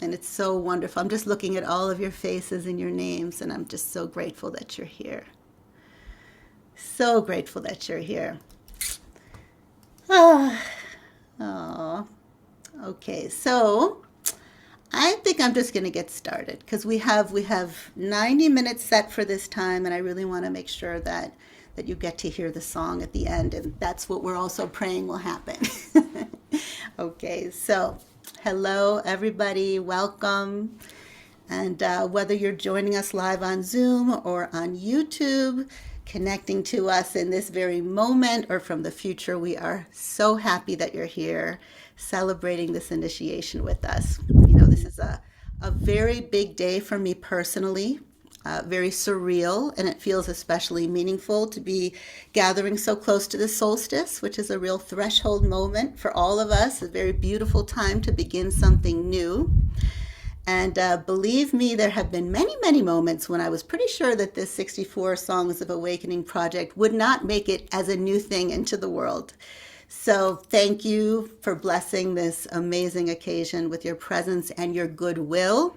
And it's so wonderful. I'm just looking at all of your faces and your names, and I'm just so grateful that you're here. So grateful that you're here. Oh, oh. Okay, so I think I'm just going to get started because we have 90 minutes set for this time, and I really want to make sure that you get to hear the song at the end, and that's what we're also praying will happen. Okay, so hello everybody, welcome. And whether you're joining us live on Zoom or on YouTube, connecting to us in this very moment or from the future, we are so happy that you're here celebrating this initiation with us. This is a very big day for me personally, very surreal, and it feels especially meaningful to be gathering so close to the solstice, which is a real threshold moment for all of us, a very beautiful time to begin something new. And believe me, there have been many, many moments when I was pretty sure that this 64 Songs of Awakening project would not make it as a new thing into the world. So thank you for blessing this amazing occasion with your presence and your goodwill.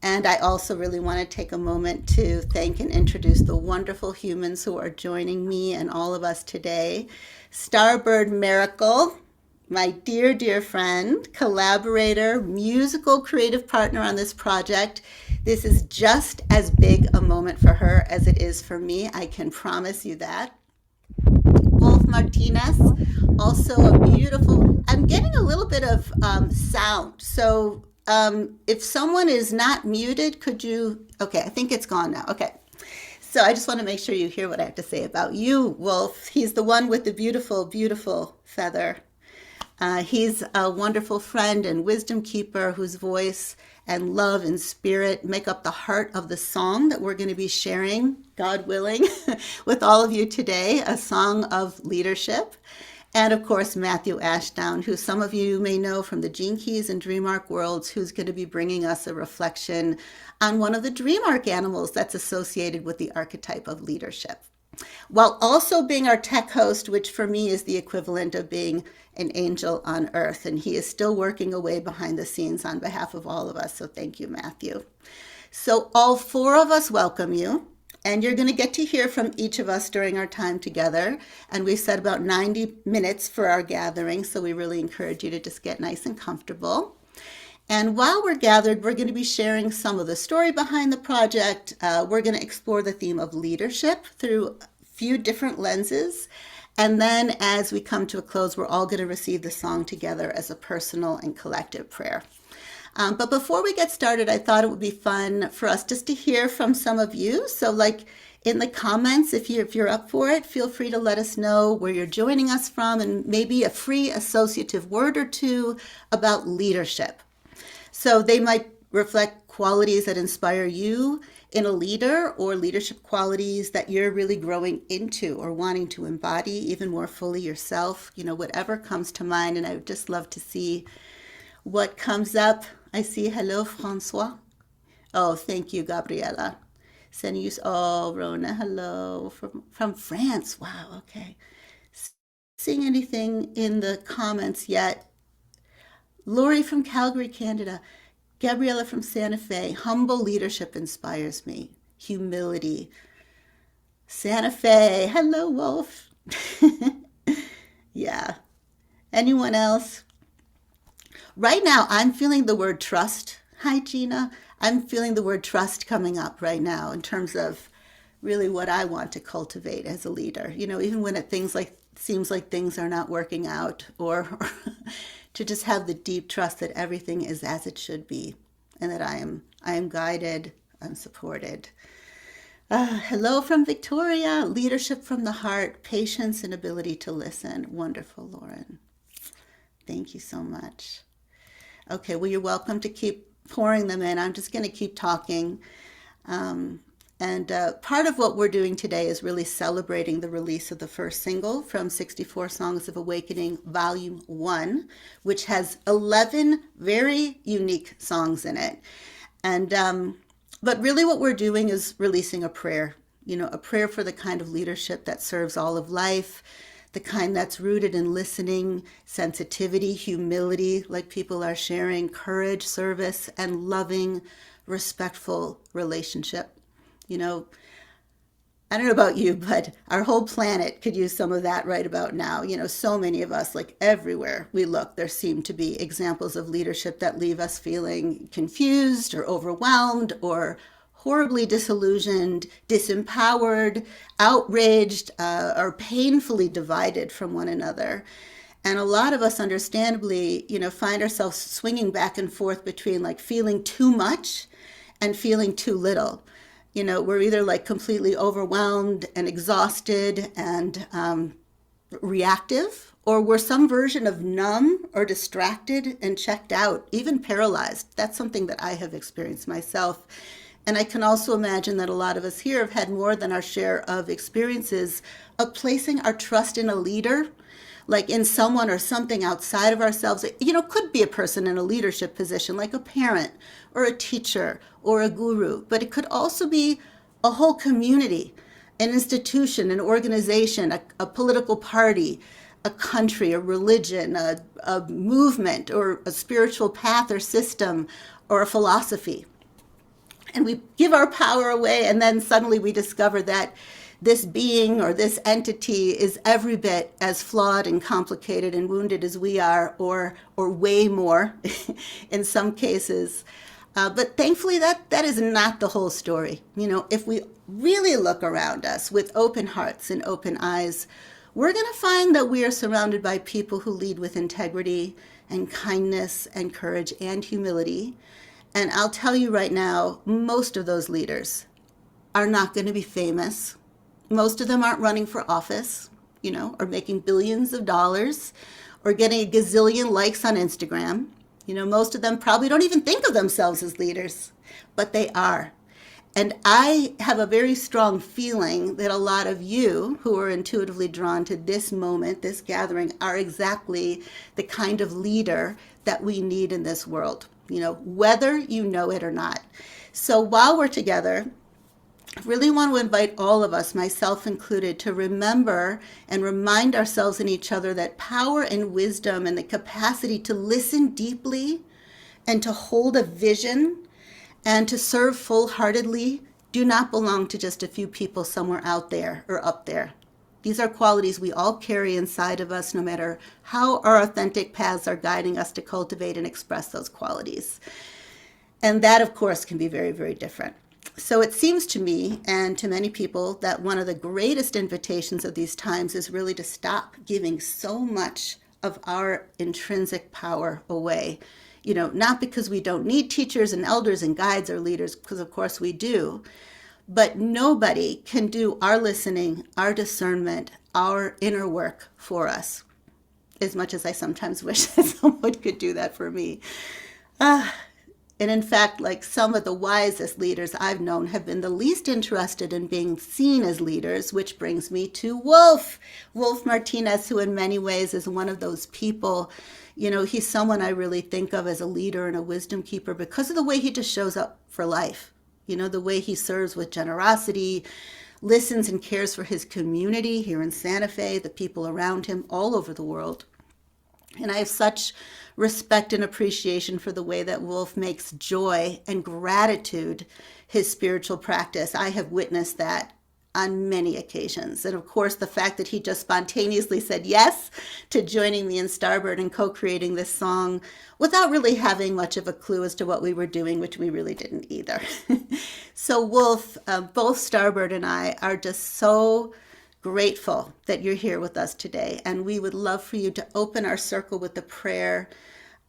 And I also really want to take a moment to thank and introduce the wonderful humans who are joining me and all of us today. StarBird Maricle, my dear, dear friend, collaborator, musical creative partner on this project. This is just as big a moment for her as it is for me. I can promise you that. Martinez, also a beautiful, I'm getting a little bit of sound. So if someone is not muted, could you, okay, I think it's gone now. Okay. So I just want to make sure you hear what I have to say about you, Wolf. He's the one with the beautiful, beautiful feather. He's a wonderful friend and wisdom keeper whose voice and love and spirit make up the heart of the song that we're going to be sharing, God willing, with all of you today, a song of leadership. And of course, Matthew Ashdown, who some of you may know from the Gene Keys and Dream Arc worlds, who's going to be bringing us a reflection on one of the Dream Arc animals that's associated with the archetype of leadership, while also being our tech host, which for me is the equivalent of being an angel on earth. And he is still working away behind the scenes on behalf of all of us. So thank you, Matthew. So all four of us welcome you. And you're going to get to hear from each of us during our time together. And we set about 90 minutes for our gathering. So we really encourage you to just get nice and comfortable. And while we're gathered, we're going to be sharing some of the story behind the project. We're going to explore the theme of leadership through a few different lenses. And then as we come to a close, we're all going to receive the song together as a personal and collective prayer. But before we get started, I thought it would be fun for us just to hear from some of you. So like in the comments, if you're up for it, feel free to let us know where you're joining us from and maybe a free associative word or two about leadership. So they might reflect qualities that inspire you in a leader or leadership qualities that you're really growing into or wanting to embody even more fully yourself, whatever comes to mind. And I would just love to see what comes up. I see, hello, Francois. Oh, thank you, Gabriela. Sending you, oh, Rona, hello, from France. Wow, okay. Seeing anything in the comments yet? Lori from Calgary, Canada. Gabriella from Santa Fe. Humble leadership inspires me. Humility. Santa Fe. Hello, Wolf. Yeah. Anyone else? Right now, I'm feeling the word trust. Hi, Gina. I'm feeling the word trust coming up right now in terms of really what I want to cultivate as a leader. Even when seems like things are not working out, or to just have the deep trust that everything is as it should be, and that I am guided, I'm supported. Hello from Victoria. Leadership from the heart, patience and ability to listen. Wonderful, Lauren. Thank you so much. Okay, well, you're welcome to keep pouring them in. I'm just going to keep talking. And part of what we're doing today is really celebrating the release of the first single from 64 Songs of Awakening, Volume 1, which has 11 very unique songs in it. And but really what we're doing is releasing a prayer, a prayer for the kind of leadership that serves all of life, the kind that's rooted in listening, sensitivity, humility, like people are sharing, courage, service, and loving, respectful relationship. You know, I don't know about you, but our whole planet could use some of that right about now. You know, so many of us, like everywhere we look, there seem to be examples of leadership that leave us feeling confused or overwhelmed or horribly disillusioned, disempowered, outraged, or painfully divided from one another. And a lot of us, understandably, you know, find ourselves swinging back and forth between like feeling too much and feeling too little. You know, we're either like completely overwhelmed and exhausted and reactive, or we're some version of numb or distracted and checked out, even paralyzed. That's something that I have experienced myself. And I can also imagine that a lot of us here have had more than our share of experiences of placing our trust in a leader, like in someone or something outside of ourselves. You know, could be a person in a leadership position, like a parent or a teacher or a guru, but it could also be a whole community, an institution, an organization, a political party, a country, a religion, a movement, or a spiritual path or system, or a philosophy. And we give our power away, and then suddenly we discover that this being or this entity is every bit as flawed and complicated and wounded as we are, or way more in some cases. But thankfully, that is not the whole story. You know, if we really look around us with open hearts and open eyes, we're going to find that we are surrounded by people who lead with integrity and kindness and courage and humility. And I'll tell you right now, most of those leaders are not going to be famous. Most of them aren't running for office, you know, or making billions of dollars or getting a gazillion likes on Instagram. You know, most of them probably don't even think of themselves as leaders, but they are. And I have a very strong feeling that a lot of you who are intuitively drawn to this moment, this gathering, are exactly the kind of leader that we need in this world, you know, whether you know it or not. So while we're together, I really want to invite all of us, myself included, to remember and remind ourselves and each other that power and wisdom and the capacity to listen deeply and to hold a vision and to serve full-heartedly do not belong to just a few people somewhere out there or up there. These are qualities we all carry inside of us, no matter how our authentic paths are guiding us to cultivate and express those qualities. And that, of course, can be very, very different. So it seems to me and to many people that one of the greatest invitations of these times is really to stop giving so much of our intrinsic power away. You know, not because we don't need teachers and elders and guides or leaders, because of course we do, but nobody can do our listening, our discernment, our inner work for us, as much as I sometimes wish that someone could do that for me. And in fact, like some of the wisest leaders I've known have been the least interested in being seen as leaders, which brings me to Wolf Martinez, who in many ways is one of those people. You know, he's someone I really think of as a leader and a wisdom keeper because of the way he just shows up for life. You know, the way he serves with generosity, listens and cares for his community here in Santa Fe, the people around him all over the world. And I have such respect and appreciation for the way that Wolf makes joy and gratitude his spiritual practice. I have witnessed that on many occasions. And of course, the fact that he just spontaneously said yes to joining me in StarBird and co-creating this song without really having much of a clue as to what we were doing, which we really didn't either. So Wolf, both StarBird and I are just so grateful that you're here with us today. And we would love for you to open our circle with a prayer.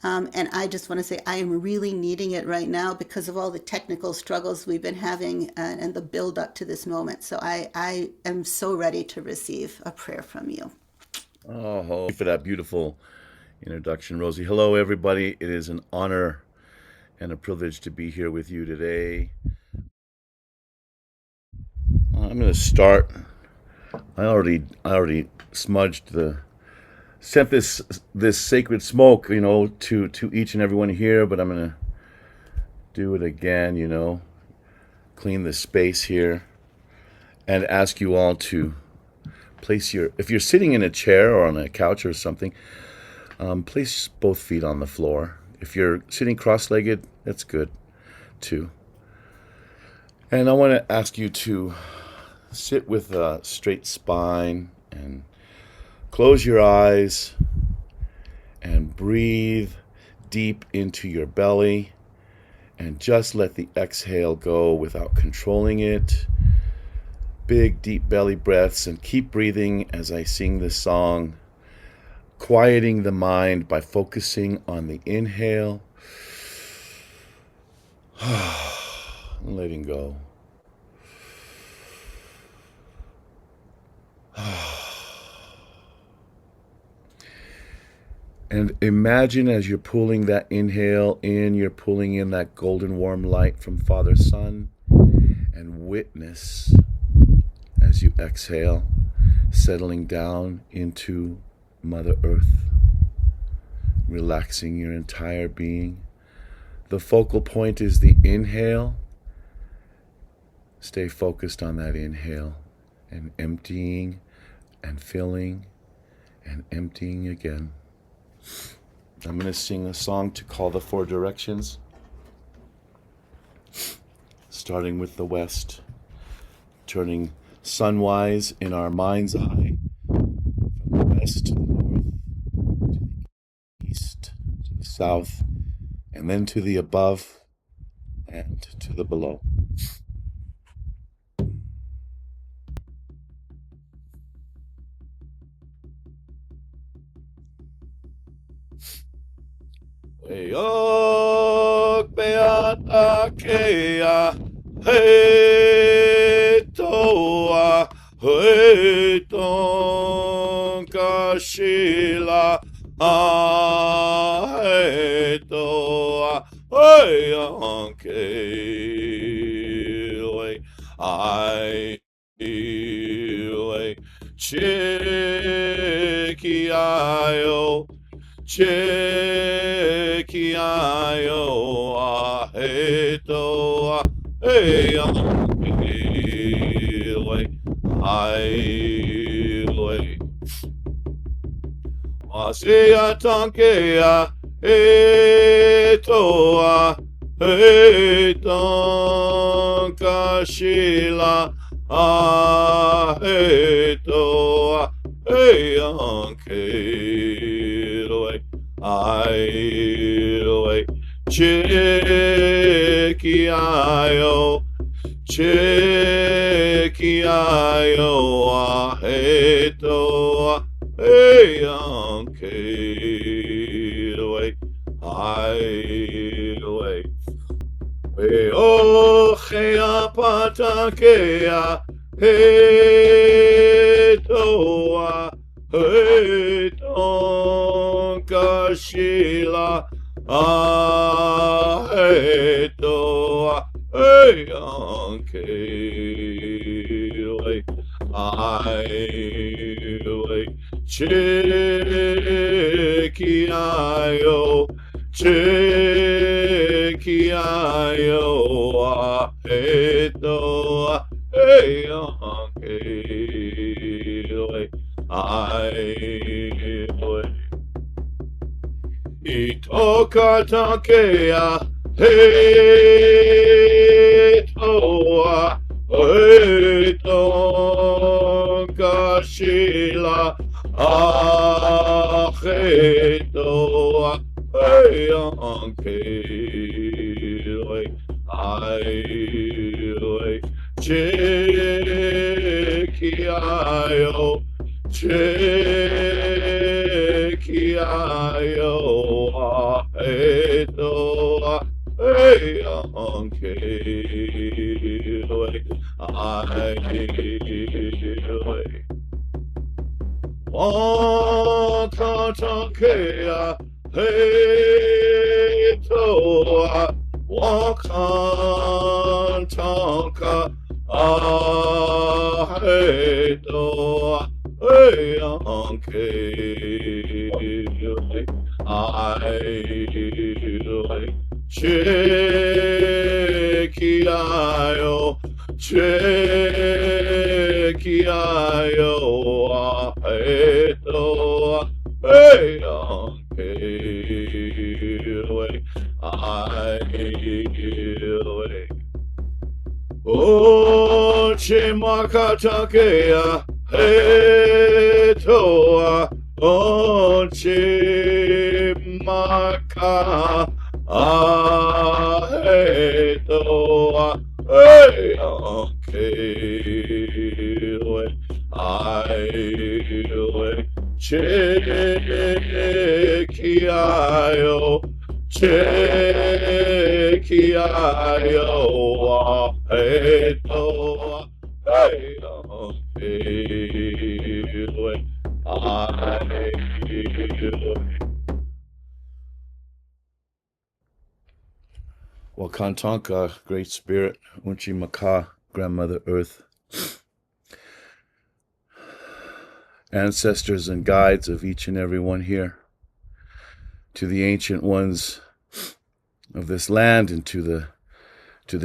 And I just want to say I am really needing it right now because of all the technical struggles we've been having and the build up to this moment. So I am so ready to receive a prayer from you. Oh, thank you for that beautiful introduction, Rosy. Hello, everybody. It is an honor and a privilege to be here with you today. I'm going to start. I already smudged sent this sacred smoke, you know, to each and everyone here, but I'm gonna do it again, you know, clean the space here, and ask you all to if you're sitting in a chair or on a couch or something, place both feet on the floor. If you're sitting cross-legged, that's good too. And I want to ask you to sit with a straight spine and close your eyes and breathe deep into your belly and just let the exhale go without controlling it. Big, deep belly breaths, and keep breathing as I sing this song, quieting the mind by focusing on the inhale, letting go. And imagine as you're pulling that inhale in, you're pulling in that golden warm light from Father Sun, and witness as you exhale, settling down into Mother Earth, relaxing your entire being. The focal point is the inhale. Stay focused on that inhale and emptying and filling and emptying again. I'm going to sing a song to call the four directions, starting with the west, turning sunwise in our mind's eye from the west to the north, to the east, to the south, and then to the above and to the below. Eyok beat akea, hey toa, hey ton kashila, hey toa, hey anke, I chikiayo. Chekiayo aheto aile Asia tankea etoa eton kashila ahetoa eyanke I chekiayo aheto eyanke Ochea patakea hetoa heton kashila ahetoa eyanke chekiayo ahetoa eyanke Itoka takea hetoa heton kashila ahetoa eyanke chekiayo ahetoa eyanke wakatakea hetoa wakantanka ahetoa eyanke chekiayo O Chimakatakeya Hetoa O Chimaka Hetoa Hey Okay I Chekiayo Chekiayo Eto Wakantanka, Great Spirit, Unchi Maka, Grandmother Earth, ancestors and guides of each and every one here, to the ancient ones of this land, and to the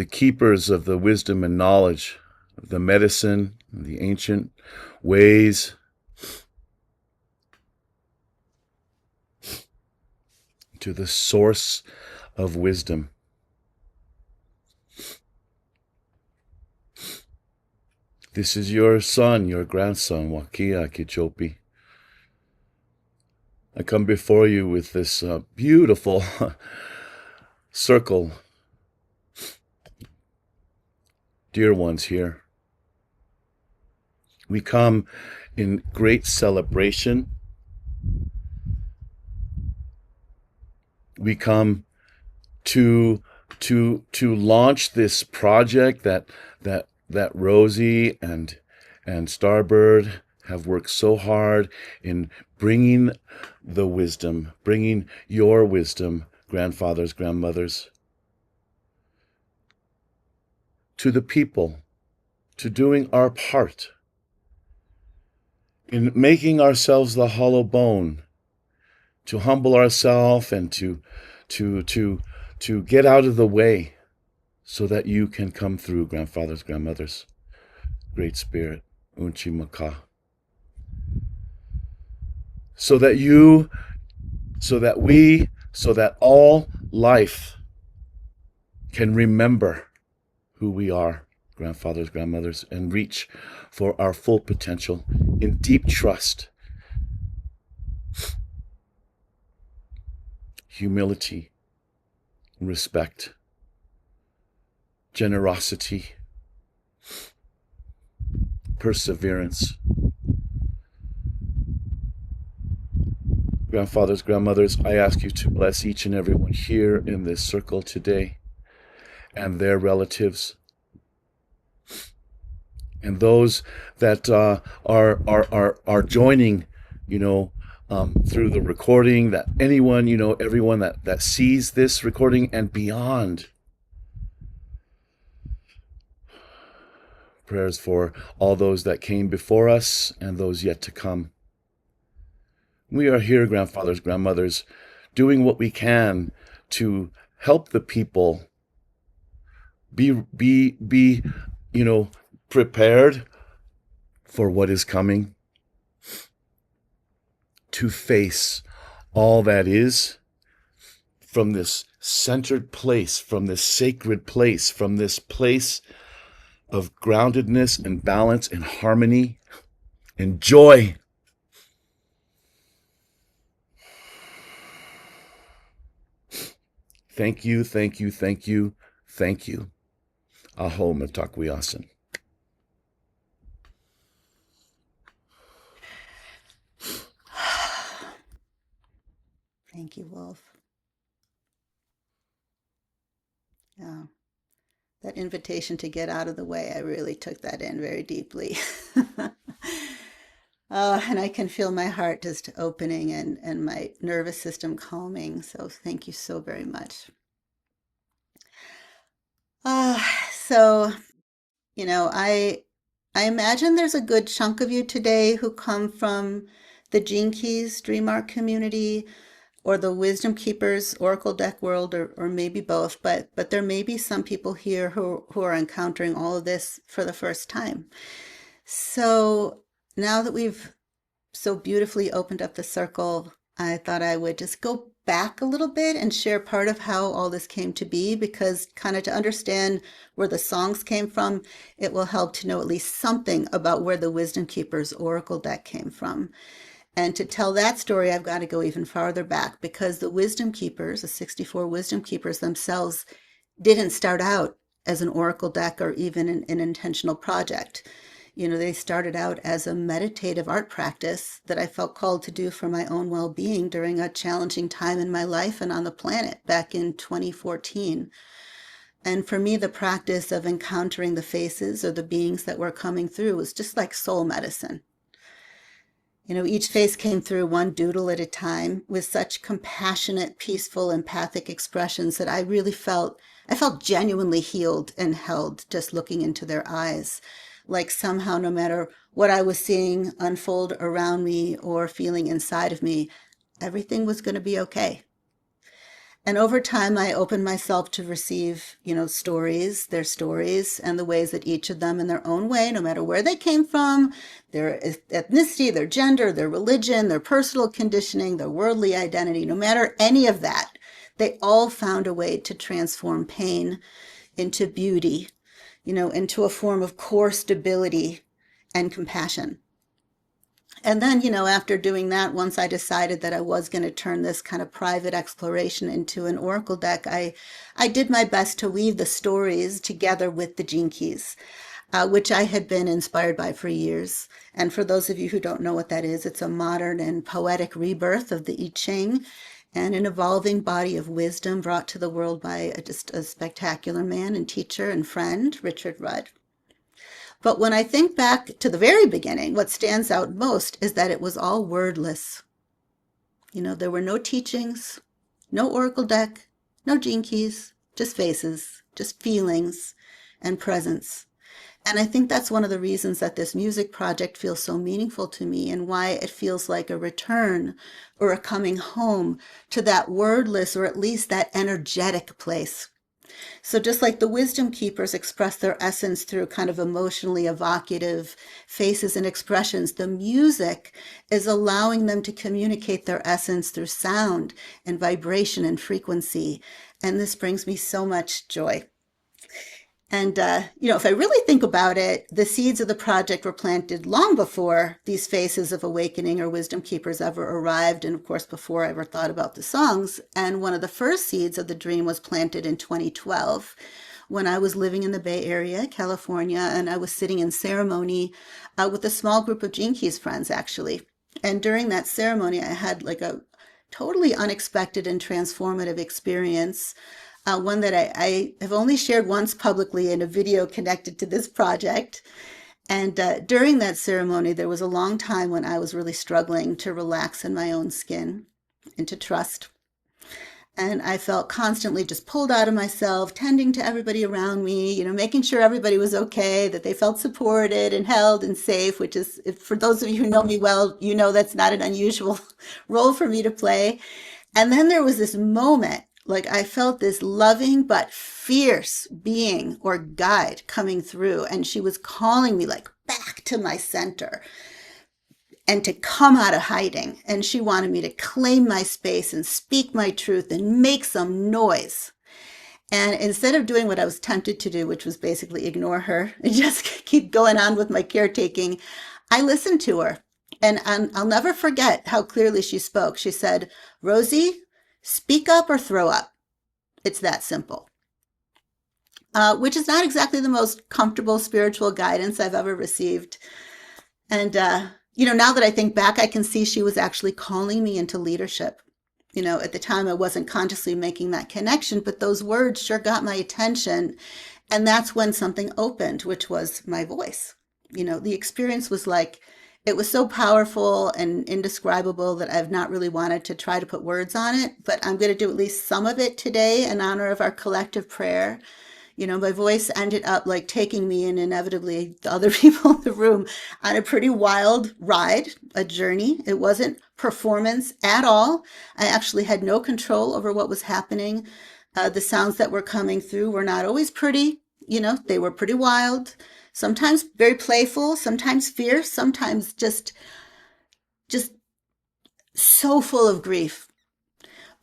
keepers of the wisdom and knowledge of the medicine, the ancient ways, to the source of wisdom. This is your son, your grandson, Wakia Kichopi. I come before you with this beautiful circle. Dear ones here, we come in great celebration. We come to launch this project that Rosy and StarBird have worked so hard in bringing the wisdom, bringing your wisdom, grandfathers, grandmothers, to the people, to doing our part in making ourselves the hollow bone, to humble ourselves and to get out of the way so that you can come through, grandfathers, grandmothers, Great Spirit, Unchi Maka. So that all life can remember who we are, grandfathers, grandmothers, and reach for our full potential in deep trust, humility, respect, generosity, perseverance. Grandfathers, grandmothers, I ask you to bless each and every one here in this circle today, and their relatives, and those that are joining, through the recording, that anyone, everyone that sees this recording and beyond. Prayers for all those that came before us and those yet to come. We are here, grandfathers, grandmothers, doing what we can to help the people be prepared for what is coming, to face all that is from this centered place, from this sacred place, from this place of groundedness and balance and harmony and joy. Thank you, thank you, thank you, thank you. Aho Matakwiasan. Thank you, Wolf. Yeah. That invitation to get out of the way, I really took that in very deeply. And I can feel my heart just opening and my nervous system calming. So thank you so very much. Uh, so, I imagine there's a good chunk of you today who come from the Gene Keys Dream Arc community or the Wisdom Keepers Oracle deck world, or maybe both, but there may be some people here who are encountering all of this for the first time. So now that we've so beautifully opened up the circle, I thought I would just go back a little bit and share part of how all this came to be, because kind of to understand where the songs came from, it will help to know at least something about where the Wisdom Keepers Oracle deck came from. And to tell that story, I've got to go even farther back, because the Wisdom Keepers, the 64 Wisdom Keepers themselves, didn't start out as an oracle deck or even an intentional project. They started out as a meditative art practice that I felt called to do for my own well-being during a challenging time in my life and on the planet back in 2014. And for me, the practice of encountering the faces or the beings that were coming through was just like soul medicine. Each face came through one doodle at a time with such compassionate, peaceful, empathic expressions that I felt genuinely healed and held just looking into their eyes. Like somehow, no matter what I was seeing unfold around me or feeling inside of me, everything was going to be okay. And over time, I opened myself to receive, their stories, and the ways that each of them in their own way, no matter where they came from, their ethnicity, their gender, their religion, their personal conditioning, their worldly identity, no matter any of that, they all found a way to transform pain into beauty, into a form of core stability and compassion. And then, after doing that, once I decided that I was going to turn this kind of private exploration into an oracle deck, I did my best to weave the stories together with the gene keys, which I had been inspired by for years. And for those of you who don't know what that is, it's a modern and poetic rebirth of the I Ching and an evolving body of wisdom brought to the world by just a spectacular man and teacher and friend, Richard Rudd. But when I think back to the very beginning, what stands out most is that it was all wordless. There were no teachings, no oracle deck, no gene keys, just faces, just feelings and presence. And I think that's one of the reasons that this music project feels so meaningful to me, and why it feels like a return or a coming home to that wordless, or at least that energetic place. So just like the Wisdom Keepers express their essence through kind of emotionally evocative faces and expressions, the music is allowing them to communicate their essence through sound and vibration and frequency. And this brings me so much joy. And, if I really think about it, the seeds of the project were planted long before these faces of awakening or wisdom keepers ever arrived. And of course, before I ever thought about the songs. And one of the first seeds of the dream was planted in 2012 when I was living in the Bay Area, California, and I was sitting in ceremony with a small group of Gene Keys friends, actually. And during that ceremony, I had like a totally unexpected and transformative experience. One that I have only shared once publicly in a video connected to this project. And during that ceremony, there was a long time when I was really struggling to relax in my own skin and to trust. And I felt constantly just pulled out of myself, tending to everybody around me, making sure everybody was okay, that they felt supported and held and safe, which is, for those of you who know me well, that's not an unusual role for me to play. And then there was this moment, like I felt this loving but fierce being or guide coming through, and she was calling me like back to my center and to come out of hiding. And she wanted me to claim my space and speak my truth and make some noise. And instead of doing what I was tempted to do, which was basically ignore her and just keep going on with my caretaking, I listened to her. And I'll never forget how clearly she spoke. She said, "Rosy, speak up or throw up. It's that simple." Which is not exactly the most comfortable spiritual guidance I've ever received. And, now that I think back, I can see she was actually calling me into leadership. At the time, I wasn't consciously making that connection, but those words sure got my attention. And that's when something opened, which was my voice. The experience was like, it was so powerful and indescribable that I've not really wanted to try to put words on it, but I'm going to do at least some of it today in honor of our collective prayer. My voice ended up like taking me and inevitably the other people in the room on a pretty wild ride, a journey. It wasn't performance at all. I actually had no control over what was happening. The sounds that were coming through were not always pretty. They were pretty wild. Sometimes very playful, sometimes fierce, sometimes just so full of grief.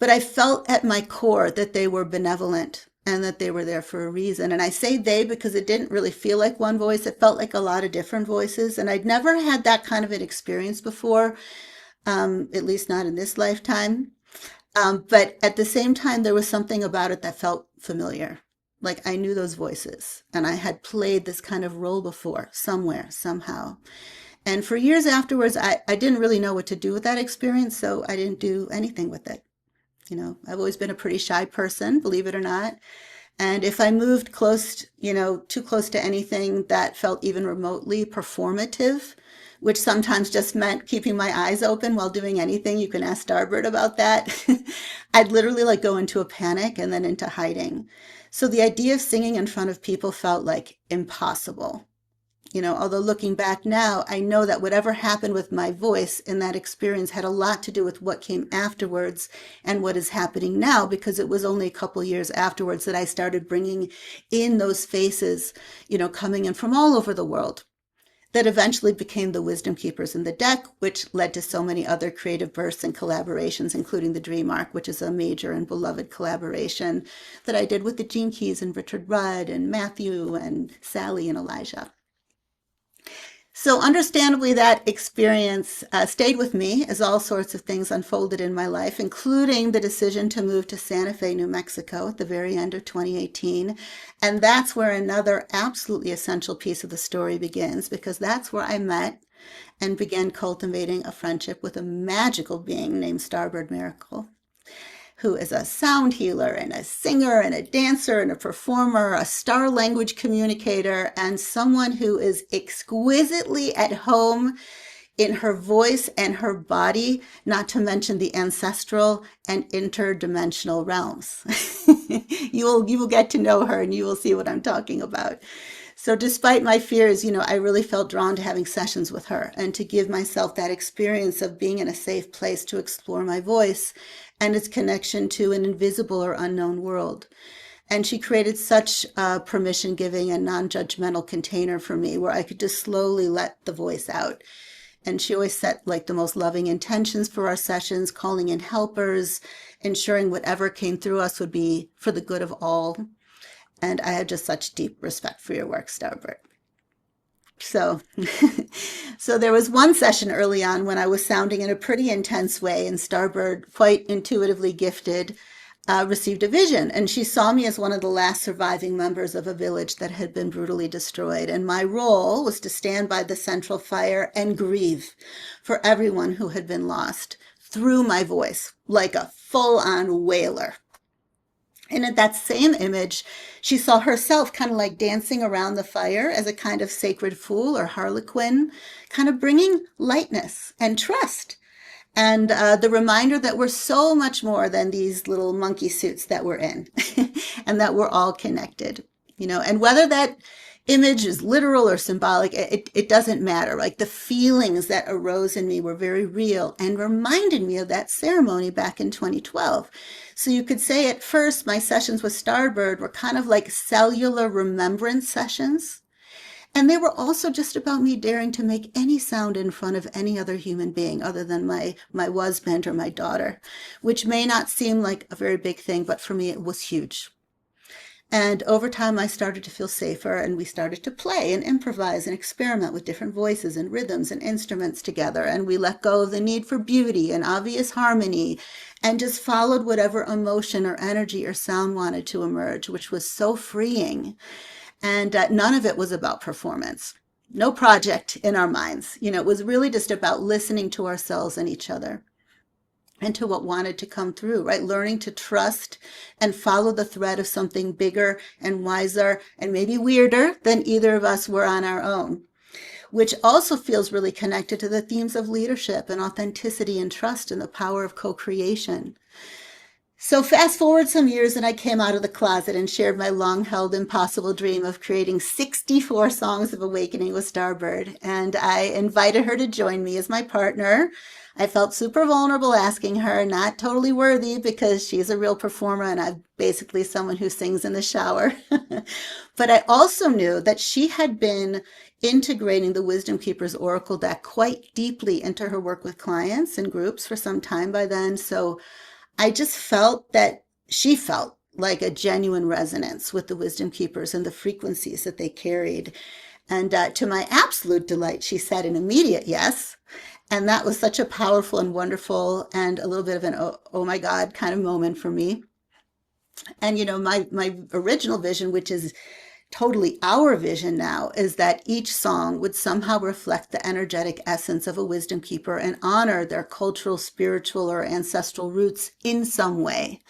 but I felt at my core that they were benevolent and that they were there for a reason. And I say they because it didn't really feel like one voice. It felt like a lot of different voices. And I'd never had that kind of an experience before, at least not in this lifetime. But at the same time, there was something about it that felt familiar. Like I knew those voices and I had played this kind of role before, somewhere, somehow. And for years afterwards, I didn't really know what to do with that experience, so I didn't do anything with it. I've always been a pretty shy person, believe it or not. And if I moved close, too close to anything that felt even remotely performative, which sometimes just meant keeping my eyes open while doing anything, you can ask StarBird about that. I'd literally like go into a panic and then into hiding. So the idea of singing in front of people felt like impossible. Although looking back now, I know that whatever happened with my voice in that experience had a lot to do with what came afterwards and what is happening now, because it was only a couple years afterwards that I started bringing in those faces, coming in from all over the world, that eventually became the Wisdom Keepers in the deck, which led to so many other creative bursts and collaborations, including the Dream Arc, which is a major and beloved collaboration that I did with the Gene Keys and Richard Rudd and Matthew and Sally and Elijah. So understandably, that experience stayed with me as all sorts of things unfolded in my life, including the decision to move to Santa Fe, New Mexico at the very end of 2018. And that's where another absolutely essential piece of the story begins, because that's where I met and began cultivating a friendship with a magical being named StarBird Maricle, who is a sound healer and a singer and a dancer and a performer, a star language communicator, and someone who is exquisitely at home in her voice and her body, not to mention the ancestral and interdimensional realms. You will get to know her and you will see what I'm talking about. So despite my fears, I really felt drawn to having sessions with her and to give myself that experience of being in a safe place to explore my voice and its connection to an invisible or unknown world. And she created such a permission-giving and non-judgmental container for me where I could just slowly let the voice out. And she always set like the most loving intentions for our sessions, calling in helpers, ensuring whatever came through us would be for the good of all. And I had just such deep respect for your work, StarBird. So, so there was one session early on when I was sounding in a pretty intense way, and StarBird, quite intuitively gifted, received a vision. And she saw me as one of the last surviving members of a village that had been brutally destroyed. And my role was to stand by the central fire and grieve for everyone who had been lost through my voice, like a full-on wailer. And in that same image, she saw herself kind of like dancing around the fire as a kind of sacred fool or harlequin, kind of bringing lightness and trust. And the reminder that we're so much more than these little monkey suits that we're in and that we're all connected, and whether that image is literal or symbolic, it doesn't matter. Like the feelings that arose in me were very real and reminded me of that ceremony back in 2012. So you could say at first my sessions with StarBird were kind of like cellular remembrance sessions. And they were also just about me daring to make any sound in front of any other human being other than my husband or my daughter, which may not seem like a very big thing, but for me it was huge. And over time, I started to feel safer, and we started to play and improvise and experiment with different voices and rhythms and instruments together. And we let go of the need for beauty and obvious harmony and just followed whatever emotion or energy or sound wanted to emerge, which was so freeing. And none of it was about performance. No project in our minds. It was really just about listening to ourselves and each other and to what wanted to come through, right? Learning to trust and follow the thread of something bigger and wiser and maybe weirder than either of us were on our own, which also feels really connected to the themes of leadership and authenticity and trust and the power of co-creation. So fast forward some years and I came out of the closet and shared my long-held impossible dream of creating 64 songs of awakening with StarBird. And I invited her to join me as my partner. I felt super vulnerable asking her, not totally worthy because she's a real performer and I'm basically someone who sings in the shower. But I also knew that she had been integrating the Wisdom Keepers Oracle deck quite deeply into her work with clients and groups for some time by then. So I just felt that she felt like a genuine resonance with the wisdom keepers and the frequencies that they carried. And to my absolute delight, she said an immediate yes. And that was such a powerful and wonderful and a little bit of an oh my God kind of moment for me. And my original vision, which is totally our vision now, is that each song would somehow reflect the energetic essence of a wisdom keeper and honor their cultural, spiritual, or ancestral roots in some way.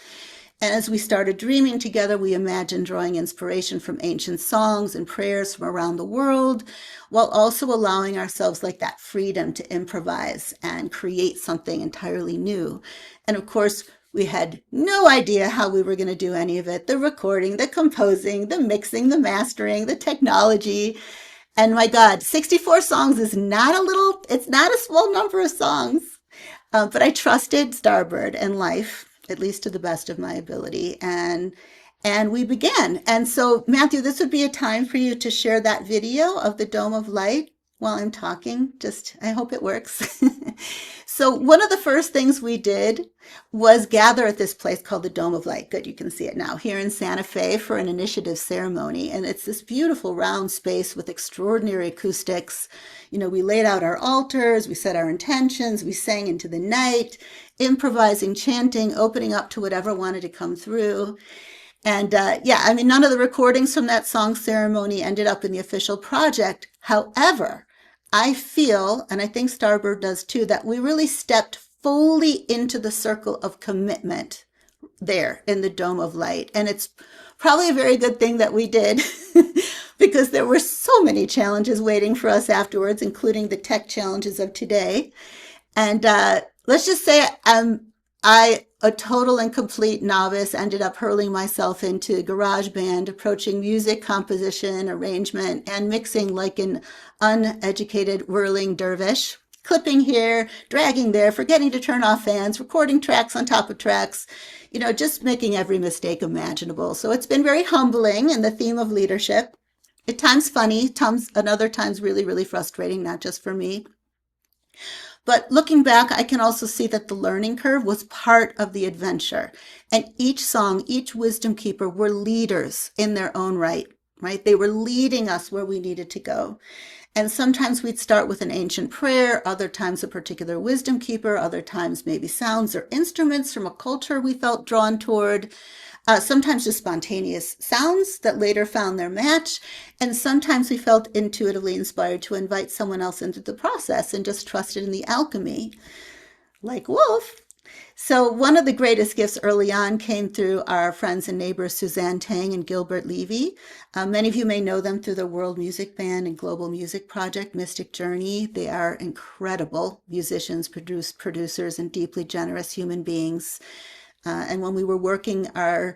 And as we started dreaming together, we imagined drawing inspiration from ancient songs and prayers from around the world, while also allowing ourselves like that freedom to improvise and create something entirely new. And of course, we had no idea how we were going to do any of it. The recording, the composing, the mixing, the mastering, the technology. And my God, 64 songs is it's not a small number of songs. But I trusted StarBird and life, at least to the best of my ability, and we began. And so, Matthew, this would be a time for you to share that video of the Dome of Light while I'm talking. Just, I hope it works. So one of the first things we did was gather at this place called the Dome of Light. Good, you can see it now, here in Santa Fe for an initiative ceremony. And it's this beautiful round space with extraordinary acoustics. We laid out our altars, we set our intentions, we sang into the night, improvising, chanting, opening up to whatever wanted to come through. And none of the recordings from that song ceremony ended up in the official project. However, I feel, and I think StarBird does too, that we really stepped fully into the circle of commitment there in the Dome of Light. And it's probably a very good thing that we did because there were so many challenges waiting for us afterwards, including the tech challenges of today. And let's just say I, a total and complete novice, ended up hurling myself into GarageBand, approaching music composition, arrangement, and mixing like an uneducated whirling dervish, clipping here, dragging there, forgetting to turn off fans, recording tracks on top of tracks, just making every mistake imaginable. So it's been very humbling in the theme of leadership. At times funny, and other times really, really frustrating, not just for me. But looking back, I can also see that the learning curve was part of the adventure. And each song, each wisdom keeper were leaders in their own right? They were leading us where we needed to go. And sometimes we'd start with an ancient prayer, other times a particular wisdom keeper, other times maybe sounds or instruments from a culture we felt drawn toward. Sometimes just spontaneous sounds that later found their match. And sometimes we felt intuitively inspired to invite someone else into the process and just trusted in the alchemy, like Wolf. So one of the greatest gifts early on came through our friends and neighbors, Suzanne Tang and Gilbert Levy. Many of you may know them through the World Music Band and Global Music Project, Mystic Journey. They are incredible musicians, producers, and deeply generous human beings. And when we were working on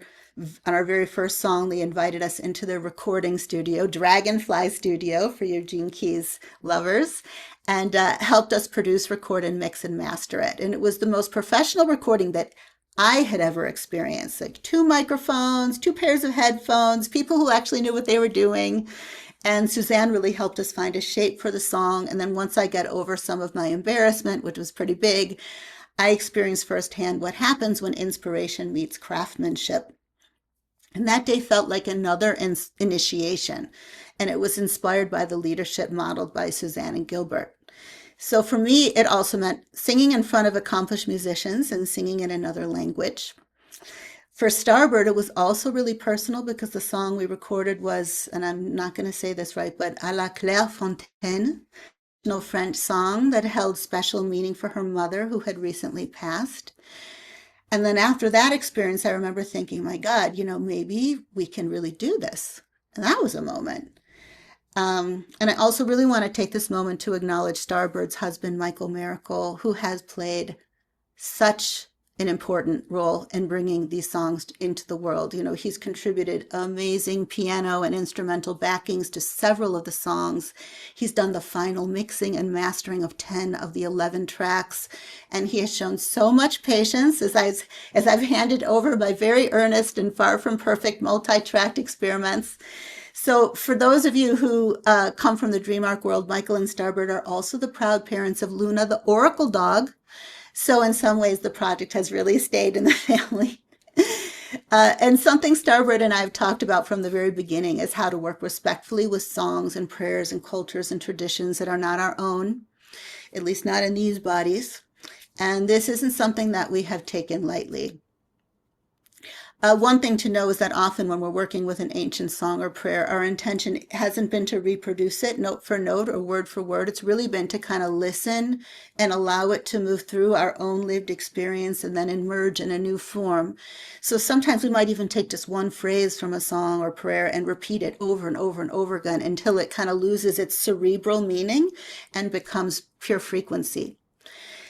our very first song, they invited us into their recording studio, Dragonfly Studio for your Gene Keys lovers, and helped us produce, record, and mix and master it. And it was the most professional recording that I had ever experienced. Like 2 microphones, 2 pairs of headphones, people who actually knew what they were doing. And Suzanne really helped us find a shape for the song. And then once I got over some of my embarrassment, which was pretty big, I experienced firsthand what happens when inspiration meets craftsmanship. And that day felt like another initiation, and it was inspired by the leadership modeled by Suzanne and Gilbert. So for me, it also meant singing in front of accomplished musicians and singing in another language. For StarBird, it was also really personal because the song we recorded was, and I'm not going to say this right, but à la Clairefontaine, French song that held special meaning for her mother who had recently passed. And then after that experience, I remember thinking, my God, maybe we can really do this. And that was a moment. And I also really want to take this moment to acknowledge StarBird's husband, Michael Maricle, who has played such an important role in bringing these songs into the world. He's contributed amazing piano and instrumental backings to several of the songs. He's done the final mixing and mastering of 10 of the 11 tracks. And he has shown so much patience as I've handed over my very earnest and far from perfect multi-tracked experiments. So for those of you who come from the Dream Arc world, Michael and StarBird are also the proud parents of Luna, the Oracle dog, So in some ways, the project has really stayed in the family. And something Starbird and I have talked about from the very beginning is how to work respectfully with songs and prayers and cultures and traditions that are not our own, at least not in these bodies. And this isn't something that we have taken lightly. One thing to know is that often when we're working with an ancient song or prayer, our intention hasn't been to reproduce it note for note or word for word. It's really been to kind of listen and allow it to move through our own lived experience and then emerge in a new form. So sometimes we might even take just one phrase from a song or prayer and repeat it over and over and over again until it kind of loses its cerebral meaning and becomes pure frequency.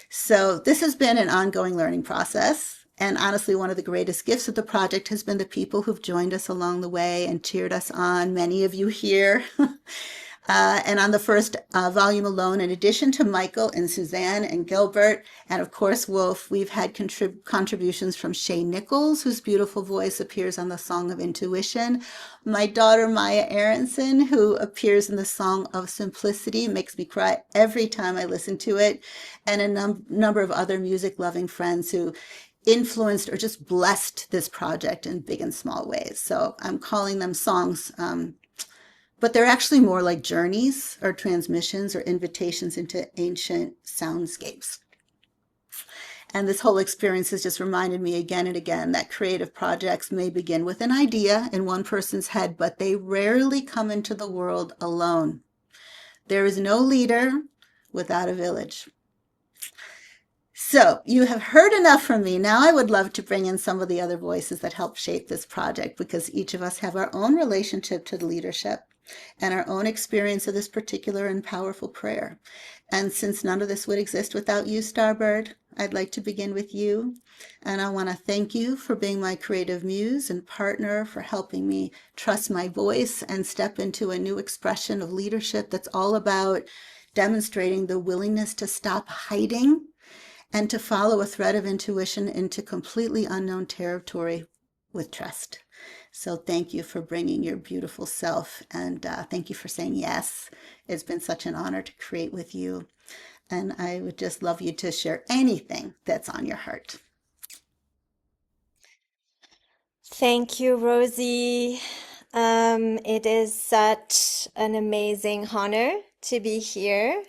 So this has been an ongoing learning process. And honestly, one of the greatest gifts of the project has been the people who've joined us along the way and cheered us on. Many of you here. And on the first volume alone, in addition to Michael and Suzanne and Gilbert, and of course Wolf, we've had contributions from Shay Nichols, whose beautiful voice appears on the Song of Intuition, my daughter Maya Aronson, who appears in the Song of Simplicity, makes me cry every time I listen to it, and a number of other music-loving friends who influenced or just blessed this project in big and small ways. So I'm calling them songs, but they're actually more like journeys or transmissions or invitations into ancient soundscapes. And this whole experience has just reminded me again and again that creative projects may begin with an idea in one person's head, but they rarely come into the world alone. There is no leader without a village. So you have heard enough from me. Now I would love to bring in some of the other voices that help shape this project because each of us have our own relationship to the leadership and our own experience of this particular and powerful prayer. And since none of this would exist without you, Starbird, I'd like to begin with you. And I want to thank you for being my creative muse and partner, for helping me trust my voice and step into a new expression of leadership that's all about demonstrating the willingness to stop hiding and to follow a thread of intuition into completely unknown territory with trust. So thank you for bringing your beautiful self, and thank you for saying yes. It's been such an honor to create with you, and I would just love you to share anything that's on your heart. Thank you, Rosie. It is such an amazing honor to be here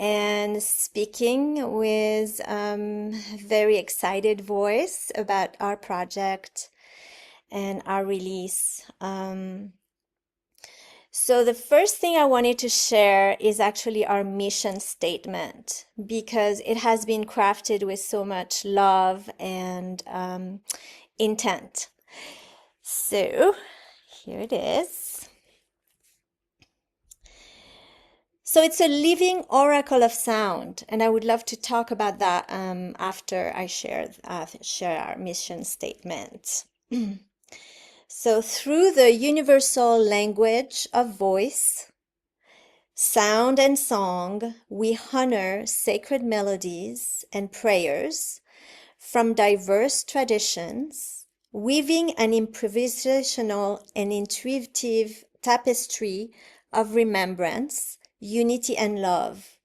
and speaking with very excited voice about our project and our release. So the first thing I wanted to share is actually our mission statement because it has been crafted with so much love and intent. So here it is. So it's a living oracle of sound, and I would love to talk about that after I share our mission statement. So through the universal language of voice, sound and song, we honor sacred melodies and prayers from diverse traditions, weaving an improvisational and intuitive tapestry of remembrance, unity, and love.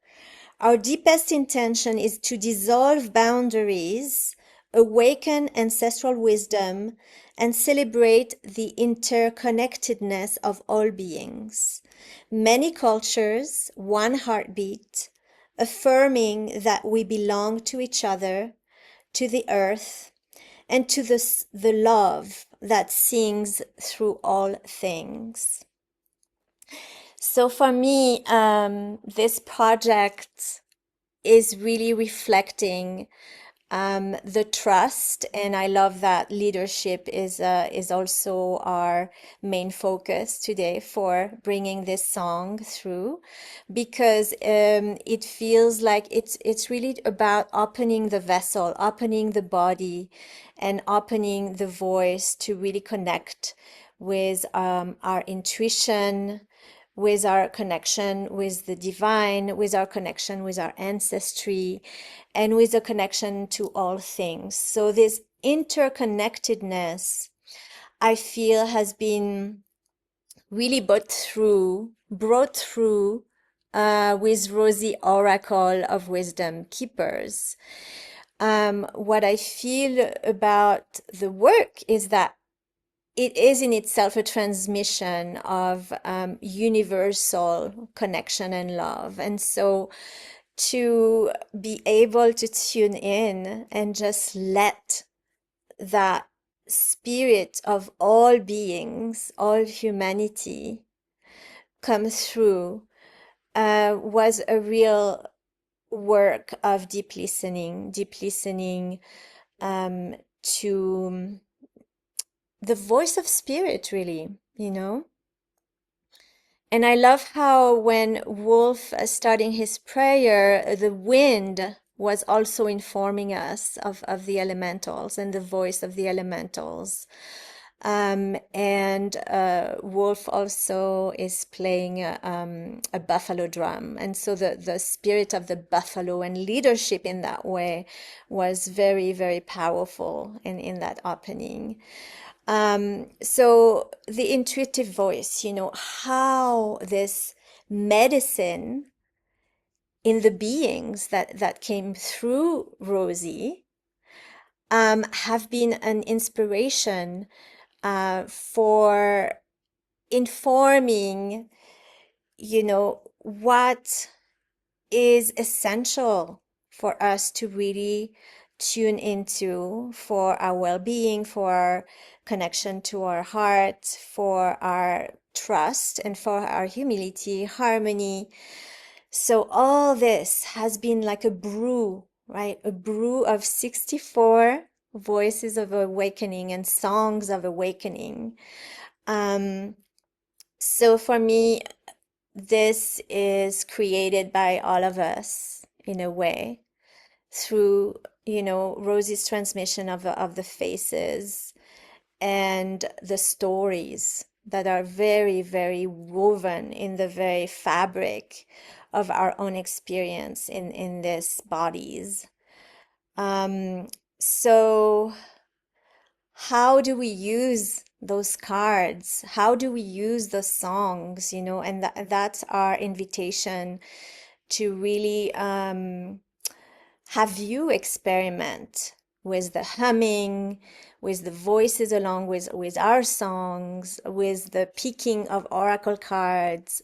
Our deepest intention is to dissolve boundaries, awaken ancestral wisdom, and celebrate the interconnectedness of all beings. Many cultures, one heartbeat, affirming that we belong to each other, to the earth, and to the love that sings through all things. So for me, this project is really reflecting the trust, and I love that leadership is also our main focus today for bringing this song through, because it feels like it's really about opening the vessel, opening the body, and opening the voice to really connect with our intuition, with our connection with the divine, with our connection with our ancestry, and with a connection to all things. So this interconnectedness, I feel, has been really brought through with Rosy Oracle of Wisdom Keepers. What I feel about the work is that it is in itself a transmission of universal connection and love. And so to be able to tune in and just let that spirit of all beings, all humanity come through was a real work of deep listening to the voice of spirit, really, you know? And I love how when Wolf starting his prayer, the wind was also informing us of the elementals and the voice of the elementals. And Wolf also is playing a buffalo drum. And so the spirit of the buffalo and leadership in that way was very, very powerful in that opening. So the intuitive voice, you know, how this medicine in the beings that came through Rosy have been an inspiration for informing, you know, what is essential for us to really tune into for our well-being, for our connection to our heart, for our trust, and for our humility, harmony. So all this has been like a brew, right? A brew of 64 voices of awakening and songs of awakening. So for me, this is created by all of us in a way through, you know, Rosy's transmission of the faces and the stories that are very, very woven in the very fabric of our own experience in these bodies. So how do we use those cards? How do we use the songs, you know? And that's our invitation to really have you experiment with the humming, with the voices along with our songs, with the picking of oracle cards,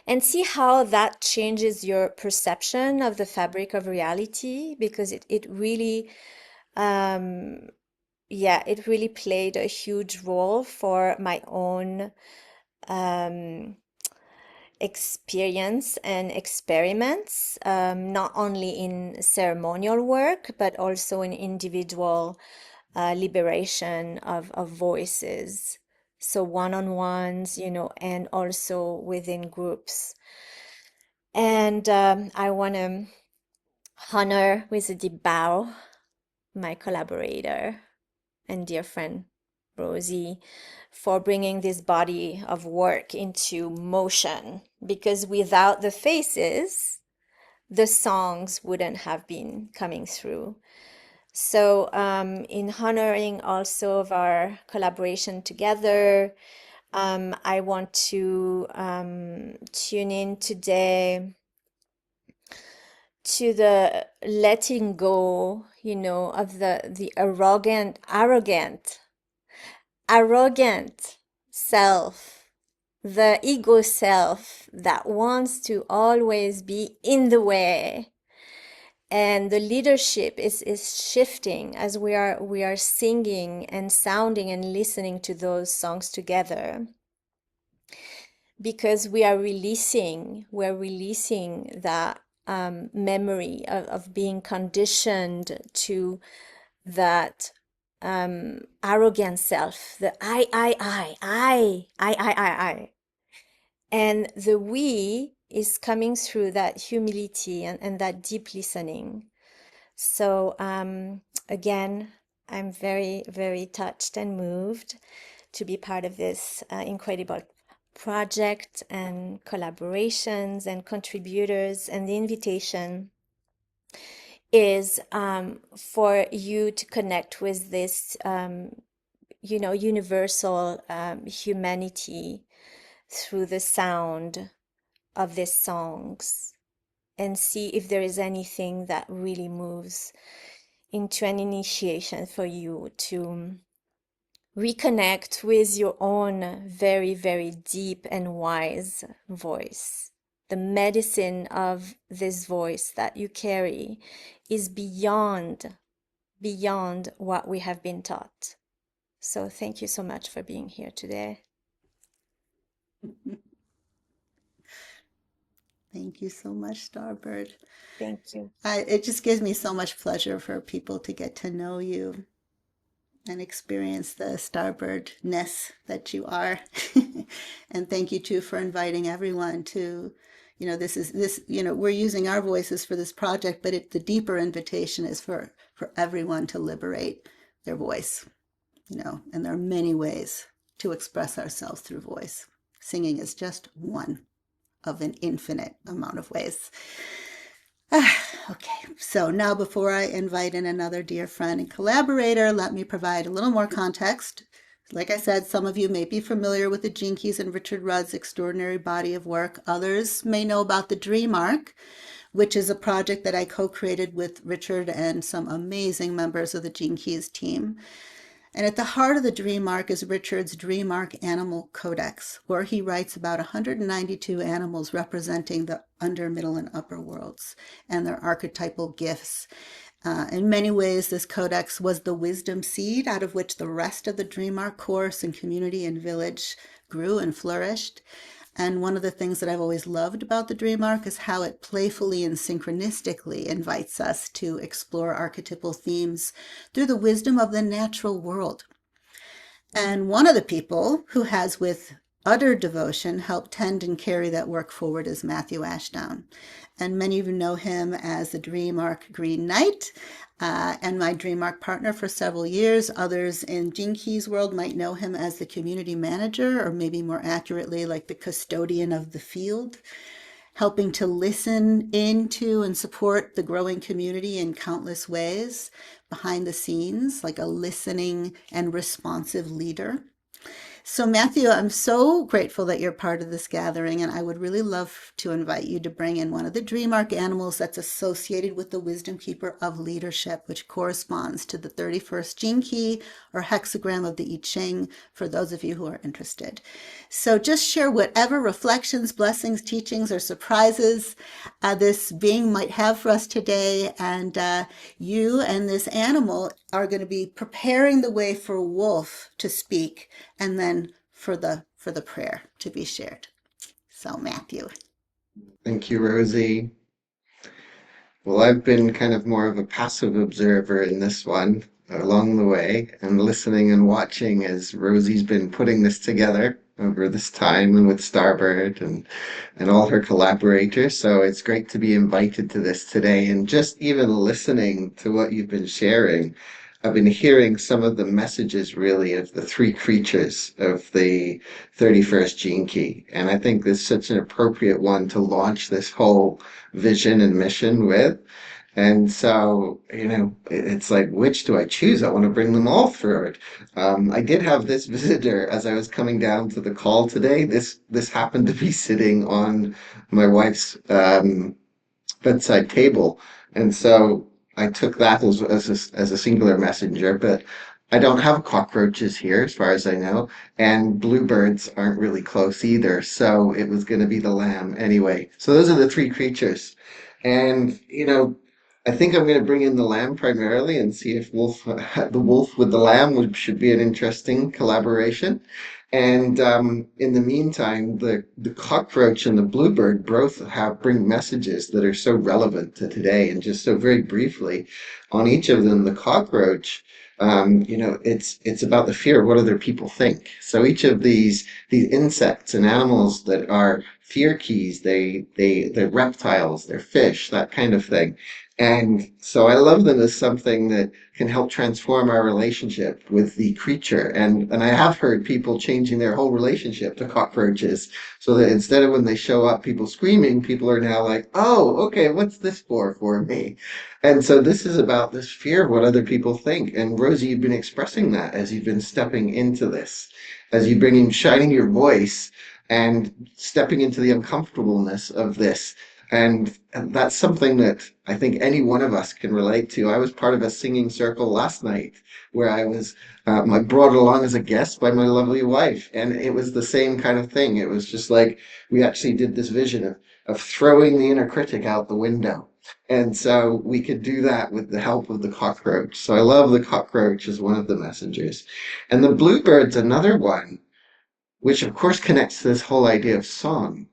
and see how that changes your perception of the fabric of reality, because it really, yeah, it really played a huge role for my own experience and experiments, not only in ceremonial work, but also in individual liberation of voices. So one-on-ones, you know, and also within groups. And I want to honor with a deep bow my collaborator and dear friend Rosy for bringing this body of work into motion, because without the faces, the songs wouldn't have been coming through. So, in honoring also of our collaboration together, I want to tune in today to the letting go, you know, of the arrogant self, the ego self that wants to always be in the way. And the leadership is shifting as we are singing and sounding and listening to those songs together, because we're releasing that memory of being conditioned to that arrogant self, the I. And the we is coming through that humility and that deep listening. So again, I'm very, very touched and moved to be part of this incredible project and collaborations and contributors. And the invitation is for you to connect with this, you know, universal humanity through the sound of these songs and see if there is anything that really moves into an initiation for you to reconnect with your own very, very deep and wise voice. The medicine of this voice that you carry is beyond what we have been taught. So thank you so much for being here today. Thank you so much, Starbird. Thank you. It just gives me so much pleasure for people to get to know you and experience the Starbird-ness that you are. And thank you too for inviting everyone to, we're using our voices for this project, but the deeper invitation is for everyone to liberate their voice, and there are many ways to express ourselves through voice. Singing is just one of an infinite amount of ways. Okay, so now before I invite in another dear friend and collaborator, let me provide a little more context. Like I said, some of you may be familiar with the Gene Keys and Richard Rudd's extraordinary body of work. Others may know about the Dream Arc, which is a project that I co-created with Richard and some amazing members of the Gene Keys team. And at the heart of the Dream Arc is Richard's Dream Arc Animal Codex, where he writes about 192 animals representing the under, middle, and upper worlds and their archetypal gifts. In many ways, this codex was the wisdom seed out of which the rest of the Dream Arc course and community and village grew and flourished. And one of the things that I've always loved about the Dream Arc is how it playfully and synchronistically invites us to explore archetypal themes through the wisdom of the natural world. And one of the people who has, with utter devotion, helped tend and carry that work forward is Matthew Ashdown. And many of you know him as the Dream Arc Green Knight and my Dream Arc partner for several years. Others in Gene Keys world might know him as the community manager, or maybe more accurately, like the custodian of the field, helping to listen into and support the growing community in countless ways behind the scenes, like a listening and responsive leader. So Matthew, I'm so grateful that you're part of this gathering, and I would really love to invite you to bring in one of the Dream Arc animals that's associated with the Wisdom Keeper of Leadership, which corresponds to the 31st gene key or hexagram of the I Ching, for those of you who are interested. So just share whatever reflections, blessings, teachings, or surprises this being might have for us today, and you and this animal are going to be preparing the way for Wolf to speak, and then for the prayer to be shared. So Matthew. Thank you, Rosie. Well, I've been kind of more of a passive observer in this one along the way, and listening and watching as Rosie's been putting this together over this time, and with StarBird and all her collaborators. So it's great to be invited to this today, and just even listening to what you've been sharing, I've been hearing some of the messages really of the three creatures of the 31st gene key. And I think this is such an appropriate one to launch this whole vision and mission with. And so, it's like, which do I choose? I want to bring them all forward. I did have this visitor as I was coming down to the call today. This happened to be sitting on my wife's bedside table. And so I took that as a singular messenger, but I don't have cockroaches here, as far as I know, and bluebirds aren't really close either. So it was going to be the lamb anyway. So those are the three creatures. And, I think I'm going to bring in the lamb primarily and see if the wolf with the lamb should be an interesting collaboration. And in the meantime, the cockroach and the bluebird both bring messages that are so relevant to today. And just so very briefly, on each of them, the cockroach, it's about the fear of what other people think. So each of these insects and animals that are fear keys, they're reptiles, they're fish, that kind of thing. And so I love them as something that can help transform our relationship with the creature. And I have heard people changing their whole relationship to cockroaches, so that instead of when they show up, people screaming, people are now like, oh, okay, what's this for me? And so this is about this fear of what other people think. And Rosie, you've been expressing that as you've been stepping into this, as you've been shining your voice and stepping into the uncomfortableness of this. And that's something that I think any one of us can relate to. I was part of a singing circle last night where I brought along as a guest by my lovely wife, and it was the same kind of thing. It was just like we actually did this vision of throwing the inner critic out the window. And so we could do that with the help of the cockroach. So I love the cockroach as one of the messengers. And the bluebird's another one, which of course connects to this whole idea of song.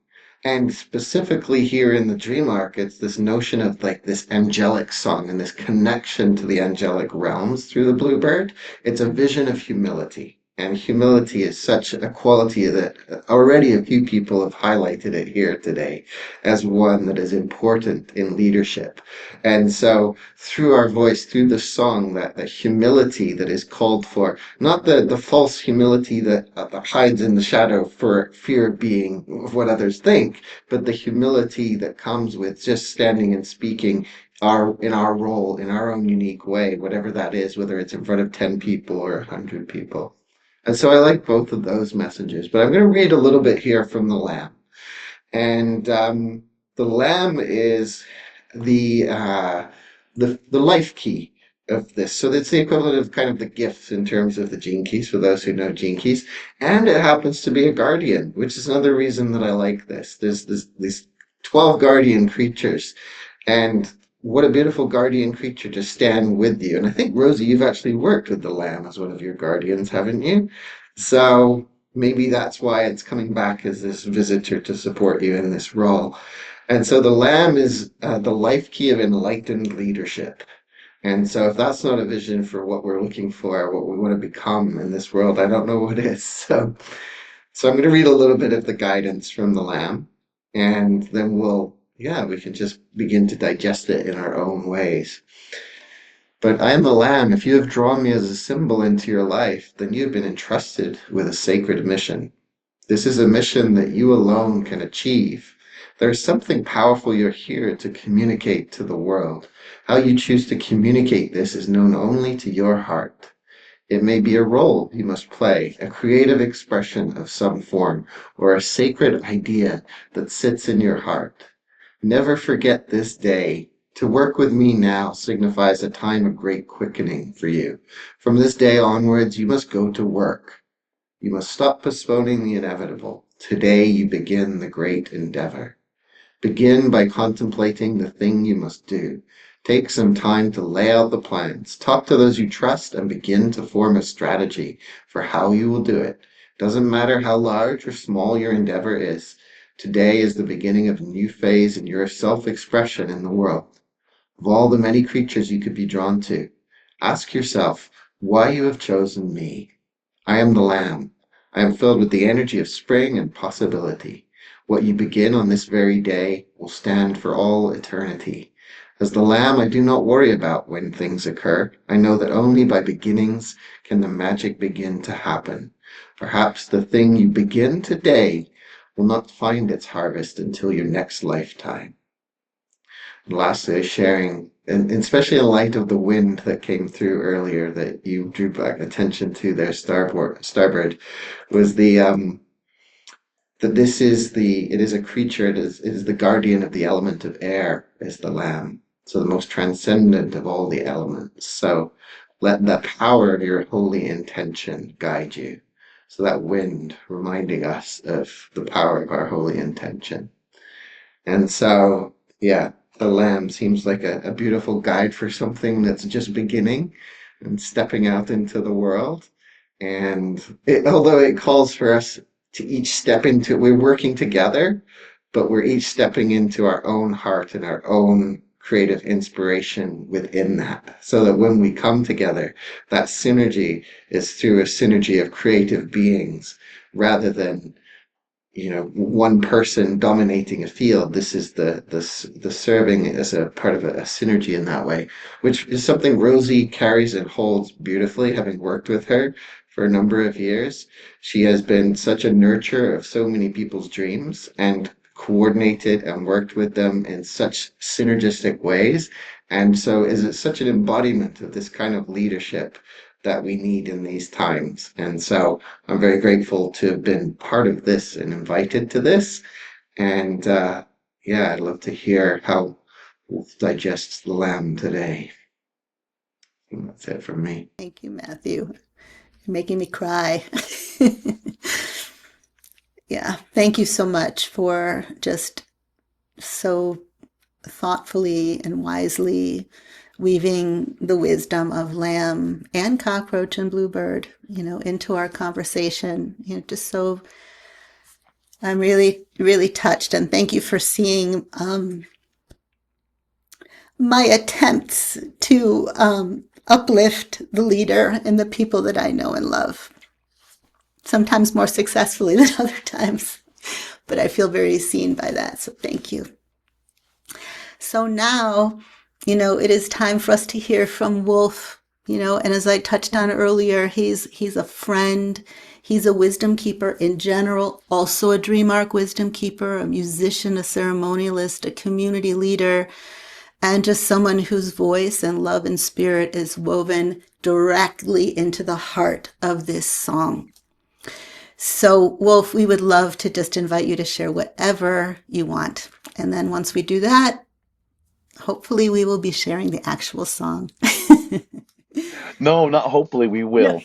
And specifically here in the dream arc, it's this notion of like this angelic song and this connection to the angelic realms through the bluebird. It's a vision of humility. And humility is such a quality that already a few people have highlighted it here today as one that is important in leadership. And so through our voice, through the song, that the humility that is called for, not the false humility that hides in the shadow for fear of being of what others think, but the humility that comes with just standing and speaking in our role, in our own unique way, whatever that is, whether it's in front of 10 people or 100 people. And so I like both of those messages, but I'm going to read a little bit here from the Lamb. And the Lamb is the life key of this. So that's the equivalent of kind of the gifts in terms of the gene keys for those who know gene keys. And it happens to be a guardian, which is another reason that I like this. There's these 12 guardian creatures, and what a beautiful guardian creature to stand with you. And I think, Rosy, you've actually worked with the Lamb as one of your guardians, haven't you? So maybe that's why it's coming back as this visitor to support you in this role. And so the Lamb is the life key of enlightened leadership. And so if that's not a vision for what we're looking for, what we want to become in this world, I don't know what is. So I'm going to read a little bit of the guidance from the Lamb, and then we can just begin to digest it in our own ways. But I am the Lamb. If you have drawn me as a symbol into your life, then you have been entrusted with a sacred mission. This is a mission that you alone can achieve. There is something powerful you're here to communicate to the world. How you choose to communicate this is known only to your heart. It may be a role you must play, a creative expression of some form, or a sacred idea that sits in your heart. Never forget this day. To work with me now signifies a time of great quickening for you. From this day onwards, you must go to work. You must stop postponing the inevitable. Today you begin the great endeavor. Begin by contemplating the thing you must do. Take some time to lay out the plans. Talk to those you trust and begin to form a strategy for how you will do it. Doesn't matter how large or small your endeavor is. Today is the beginning of a new phase in your self-expression in the world. Of all the many creatures you could be drawn to, ask yourself why you have chosen me. I am the Lamb. I am filled with the energy of spring and possibility. What you begin on this very day will stand for all eternity. As the Lamb, I do not worry about when things occur. I know that only by beginnings can the magic begin to happen. Perhaps the thing you begin today will not find its harvest until your next lifetime. And lastly, sharing, and especially in light of the wind that came through earlier that you drew back attention to there, StarBird, was that it is a creature, it is the guardian of the element of air, is the Lamb. So the most transcendent of all the elements. So let the power of your holy intention guide you. So that wind reminding us of the power of our holy intention. And so, yeah, the Lamb seems like a beautiful guide for something that's just beginning and stepping out into the world. And although it calls for us to each step into, we're working together, but we're each stepping into our own heart and our own creative inspiration within that, so that when we come together, that synergy is through a synergy of creative beings rather than one person dominating a field. This is the serving as a part of a synergy in that way, which is something Rosy carries and holds beautifully, having worked with her for a number of years. She has been such a nurturer of so many people's dreams and coordinated and worked with them in such synergistic ways. And so is it such an embodiment of this kind of leadership that we need in these times. And so I'm very grateful to have been part of this and invited to this. And yeah, I'd love to hear how Wolf digests the lamb today. And that's it from me. Thank you, Matthew. You're making me cry. Yeah, thank you so much for just so thoughtfully and wisely weaving the wisdom of lamb and cockroach and bluebird, into our conversation. Just so I'm really, really touched, and thank you for seeing my attempts to uplift the leader and the people that I know and love. Sometimes more successfully than other times, but I feel very seen by that. So thank you. So now, it is time for us to hear from Wolf, and as I touched on earlier, he's a friend. He's a wisdom keeper in general, also a dream arc wisdom keeper, a musician, a ceremonialist, a community leader, and just someone whose voice and love and spirit is woven directly into the heart of this song. So, Wolf, we would love to just invite you to share whatever you want. And then once we do that, hopefully we will be sharing the actual song. No, not hopefully, we No, will.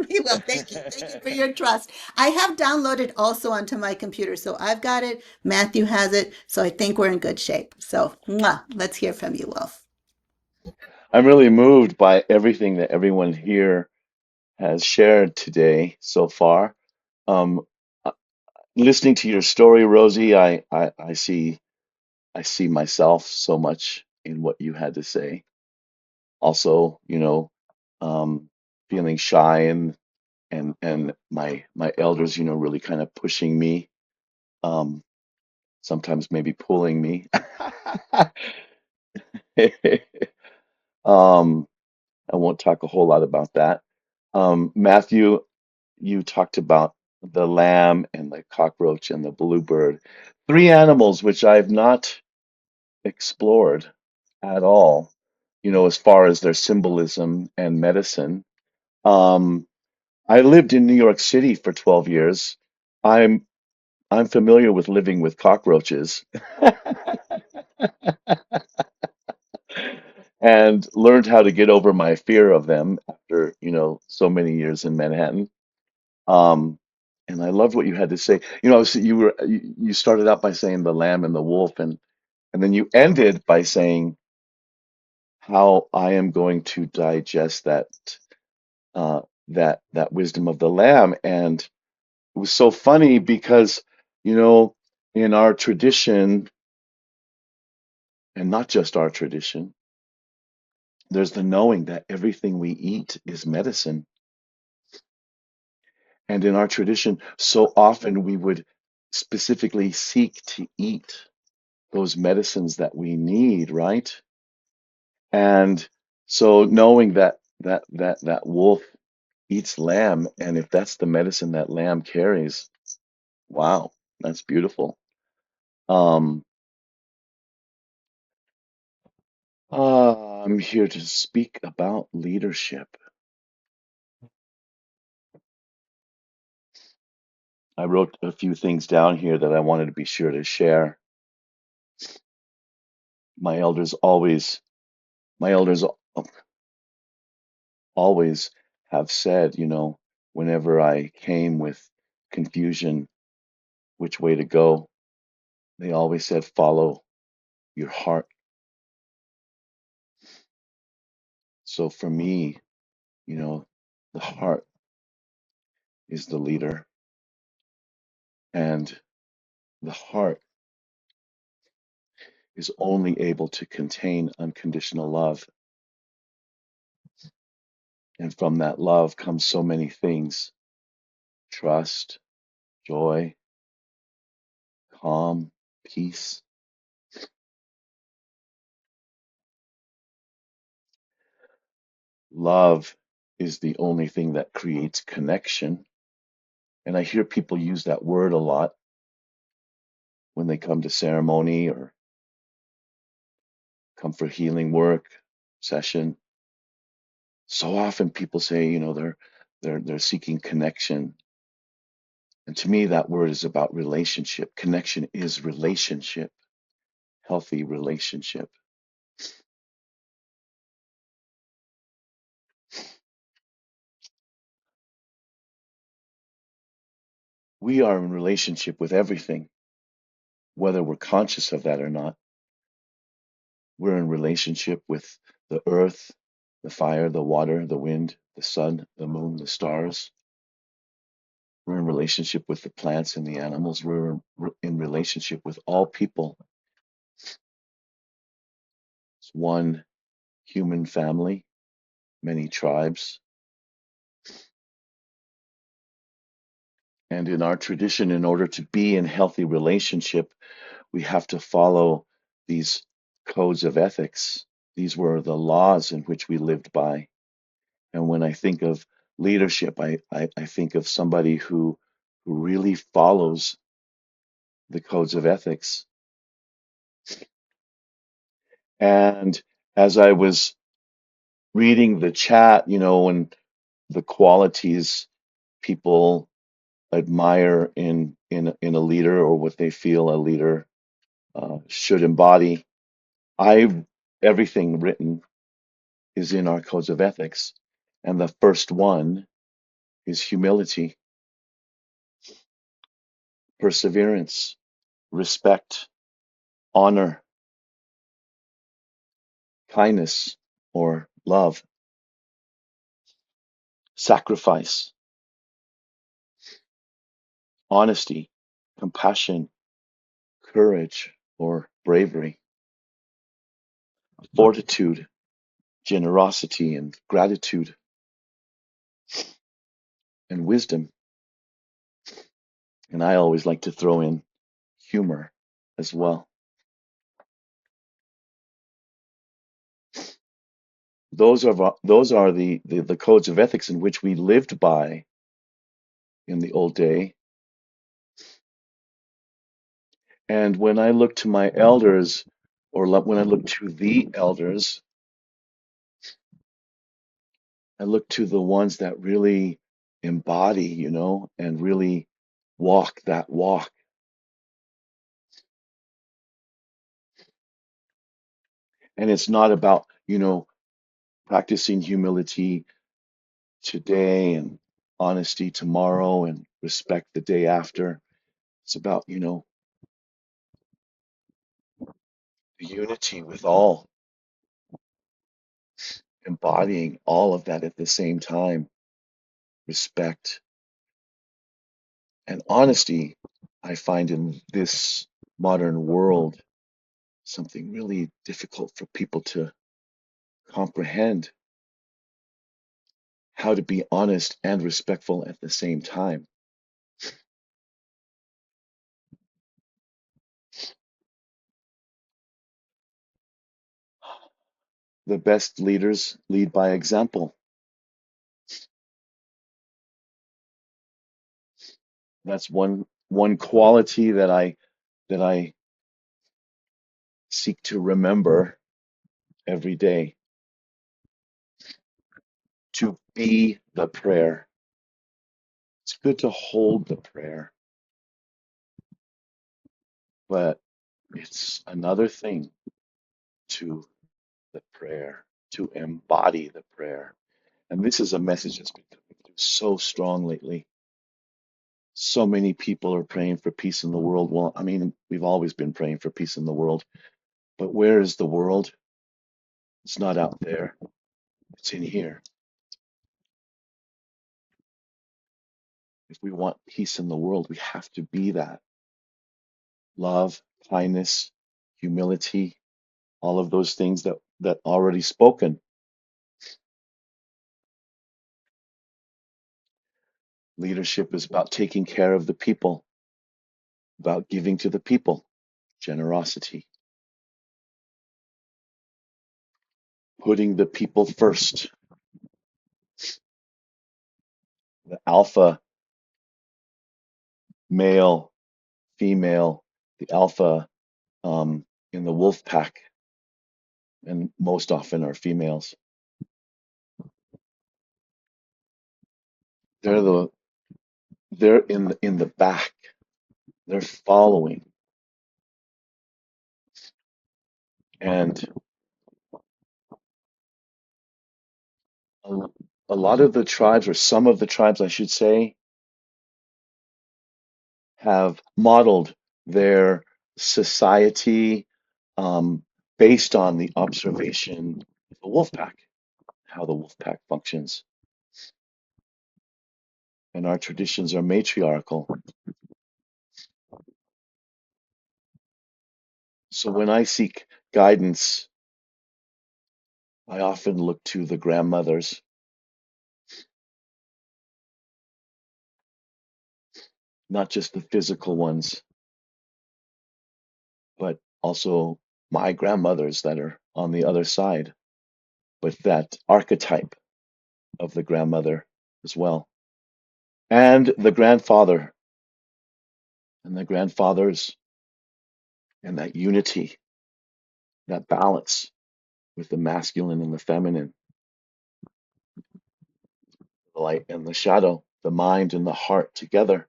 we will. Thank you. Thank you for your trust. I have downloaded also onto my computer. So I've got it. Matthew has it. So I think we're in good shape. So let's hear from you, Wolf. I'm really moved by everything that everyone here has shared today so far. Um, uh, Listening to your story, Rosie, I see myself so much in what you had to say. Also, feeling shy and my elders, really kind of pushing me, um, sometimes maybe pulling me. Um, I won't talk a whole lot about that. Matthew, you talked about the lamb and the cockroach and the bluebird, three animals which I've not explored at all, as far as their symbolism and medicine. Um, I lived in New York City for 12 years. I'm I'm familiar with living with cockroaches and learned how to get over my fear of them after, so many years in Manhattan. Um, and I loved what you had to say. So you started out by saying the lamb and the wolf, and then you ended by saying how I am going to digest uh, that wisdom of the lamb. And it was so funny because, you know, in our tradition, and not just our tradition, there's the knowing that everything we eat is medicine. And in our tradition, so often we would specifically seek to eat those medicines that we need, right? And so knowing that wolf eats lamb, and if that's the medicine that lamb carries, wow, that's beautiful. Um, I'm here to speak about leadership. I wrote a few things down here that I wanted to be sure to share. My elders always, my elders always have said, whenever I came with confusion, which way to go, they always said, follow your heart. So for me, the heart is the leader, and the heart is only able to contain unconditional love. And from that love comes so many things: trust, joy, calm, peace. Love is the only thing that creates connection. And I hear people use that word a lot when they come to ceremony or come for healing work, session. So often people say, they're seeking connection. And to me, that word is about relationship. Connection is relationship, healthy relationship. We are in relationship with everything, whether we're conscious of that or not. We're in relationship with the earth, the fire, the water, the wind, the sun, the moon, the stars. We're in relationship with the plants and the animals. We're in relationship with all people. It's one human family, many tribes. And in our tradition, in order to be in healthy relationship, we have to follow these codes of ethics. These were the laws in which we lived by. And when I think of leadership, I think of somebody who really follows the codes of ethics. And as I was reading the chat, and the qualities people admire in a leader, or what they feel a leader should embody, I everything written is in our codes of ethics. And the first one is humility, perseverance, respect, honor, kindness or love, sacrifice, honesty, compassion, courage or bravery, fortitude, generosity and gratitude, and wisdom. And I always like to throw in humor as well. Those are the codes of ethics in which we lived by in the old day. And when I look to my elders, or when I look to the elders, I look to the ones that really embody, and really walk that walk. And it's not about, practicing humility today and honesty tomorrow and respect the day after. It's about, the unity with all, embodying all of that at the same time, respect and honesty. I find in this modern world something really difficult for people to comprehend, how to be honest and respectful at the same time. The best leaders lead by example. That's one quality that I seek to remember every day, to be the prayer. It's good to hold the prayer, but it's another thing to the prayer, to embody the prayer. And this is a message that's been coming through so strong lately. So many people are praying for peace in the world. Well, I mean, we've always been praying for peace in the world, but where is the world? It's not out there, it's in here. If we want peace in the world, we have to be that. Love, kindness, humility, all of those things that already spoken. Leadership is about taking care of the people, about giving to the people, generosity, putting the people first. The alpha male, female, the alpha in the wolf pack, and most often are females. They're the they're in the back. They're following. And a, a lot of the tribes, or some of the tribes, I should say, have modeled their society um, based on the observation of the wolf pack, how the wolf pack functions. And our traditions are matriarchal. So when I seek guidance, I often look to the grandmothers, not just the physical ones, but also my grandmothers that are on the other side, with that archetype of the grandmother as well. And the grandfather and the grandfathers, and that unity, that balance with the masculine and the feminine, the light and the shadow, the mind and the heart together.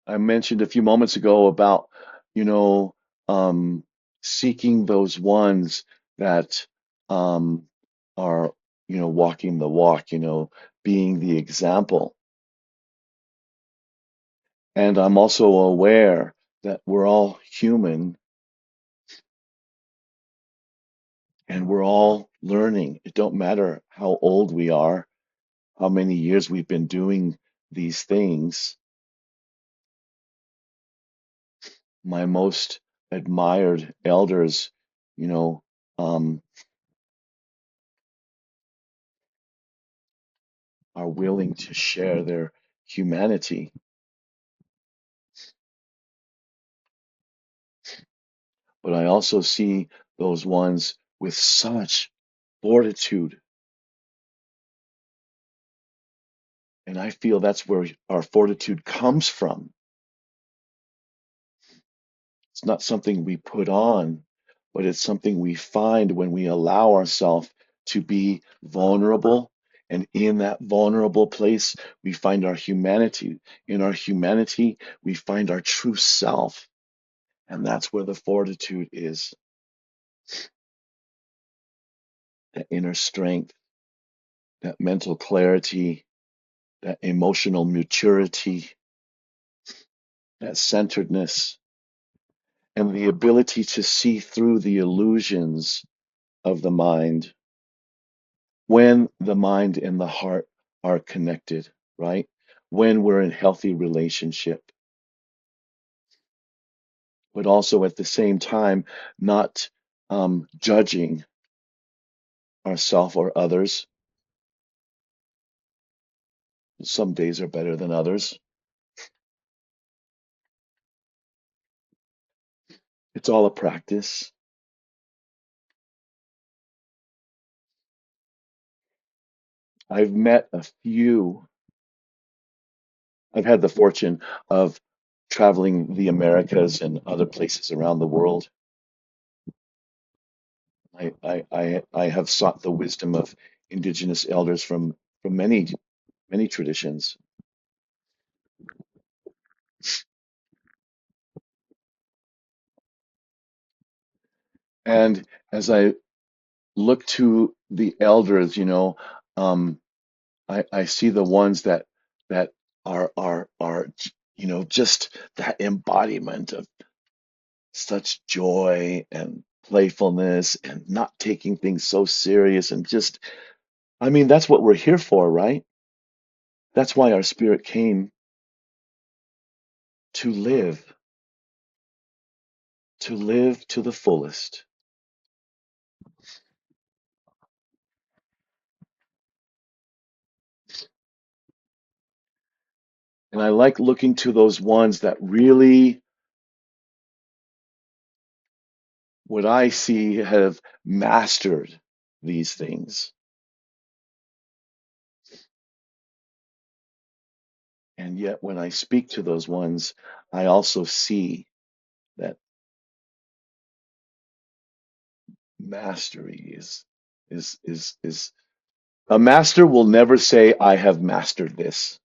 I mentioned a few moments ago about, you know, um, seeking those ones that are, walking the walk, being the example. And I'm also aware that we're all human and we're all learning. It don't matter how old we are, how many years we've been doing these things. My most admired elders, you know, um, are willing to share their humanity. But I also see those ones with such fortitude. And I feel that's where our fortitude comes from. It's not something we put on, but it's something we find when we allow ourselves to be vulnerable. And in that vulnerable place, we find our humanity. In our humanity, we find our true self. And that's where the fortitude is, that inner strength, that mental clarity, that emotional maturity, that centeredness, and the ability to see through the illusions of the mind when the mind and the heart are connected, right? When we're in healthy relationship, but also at the same time not judging ourselves or others. Some days are better than others. It's all a practice. I've met a few, I've had the fortune of traveling the Americas and other places around the world. I have sought the wisdom of indigenous elders from many traditions. And as I look to the elders, um, I see the ones that are just that embodiment of such joy and playfulness and not taking things so serious and just, I mean, that's what we're here for, right? That's why our spirit came to live to the fullest. And I like looking to those ones that really, what I see, have mastered these things. And yet when I speak to those ones, I also see that mastery is a master will never say, I have mastered this.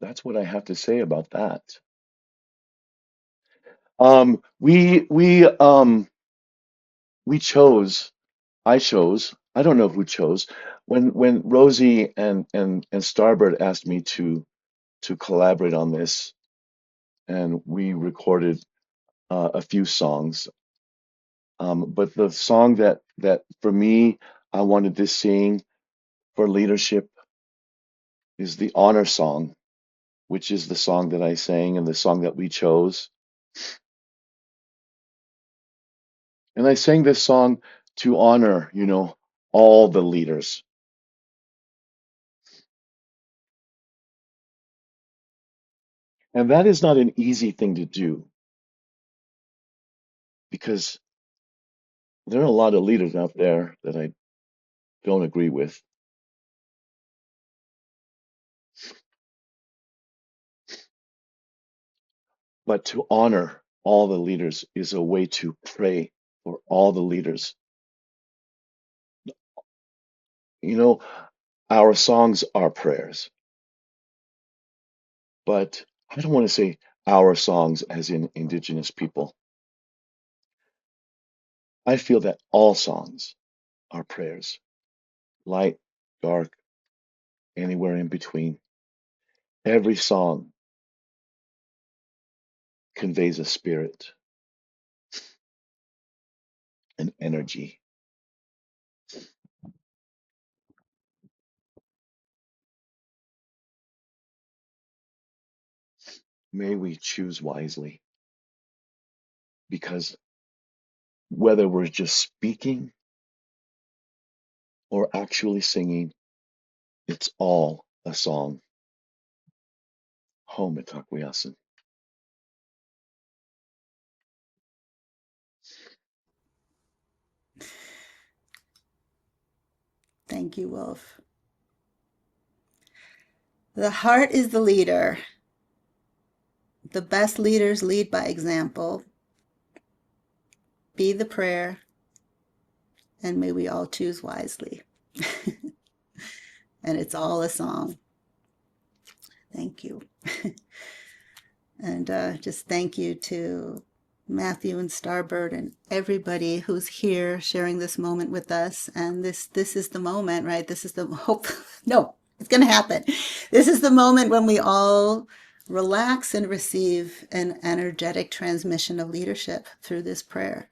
That's what I have to say about that. Um, we we um we chose. I chose. I don't know who chose. When Rosie and Starbird asked me to collaborate on this, and we recorded a few songs. But the song that for me I wanted to sing for leadership is the honor song, which is the song that I sang and the song that we chose. And I sang this song to honor, all the leaders. And that is not an easy thing to do because there are a lot of leaders out there that I don't agree with. But to honor all the leaders is a way to pray for all the leaders. You know, our songs are prayers, but I don't want to say our songs as in indigenous people. I feel that all songs are prayers, light, dark, anywhere in between. Every song conveys a spirit, an energy. May we choose wisely because whether we're just speaking or actually singing, it's all a song. Home Itakuyasu. Thank you, Wolf. The heart is the leader. The best leaders lead by example. Be the prayer, and may we all choose wisely. And it's all a song. Thank you. And just thank you to Matthew and Starbird and everybody who's here sharing this moment with us. And this is the moment, right? This is the hope. No, it's going to happen. This is the moment when we all relax and receive an energetic transmission of leadership through this prayer.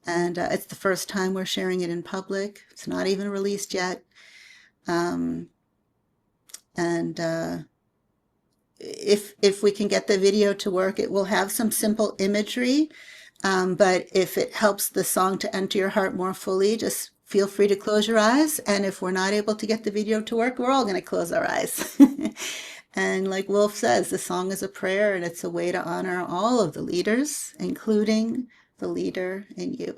And it's the first time we're sharing it in public. It's not even released yet. And if we can get the video to work, it will have some simple imagery. But if it helps the song to enter your heart more fully, just feel free to close your eyes. And if we're not able to get the video to work, we're all going to close our eyes. And like Wolf says, the song is a prayer and it's a way to honor all of the leaders, including the leader in you.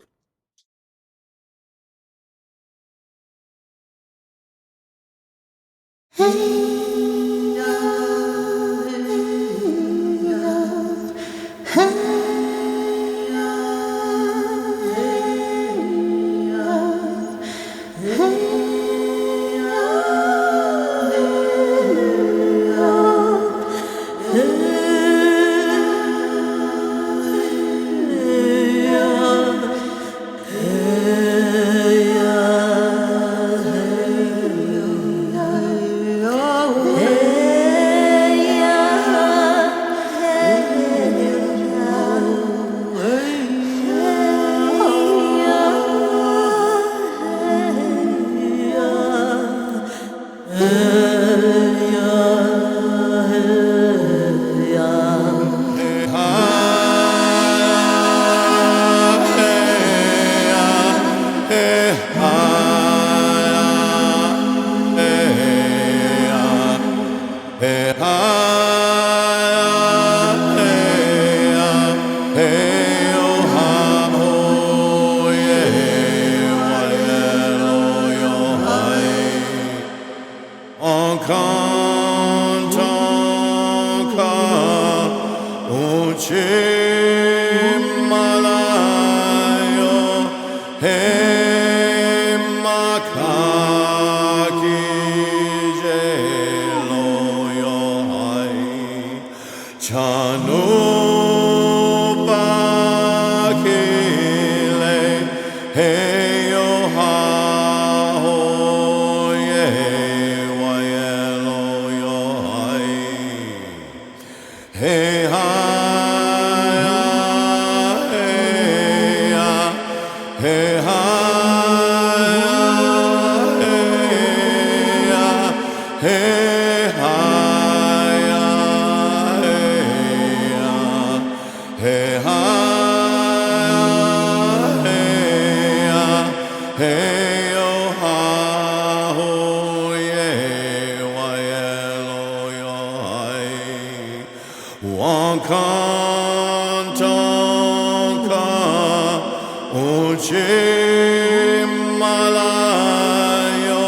malayo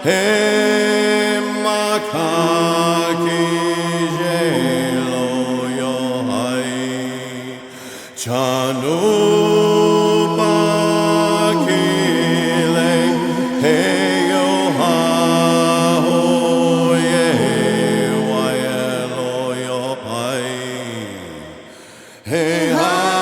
he makaki jelo yo hai chanu bakile he yo ha ho ye wa lo yo hai hey hi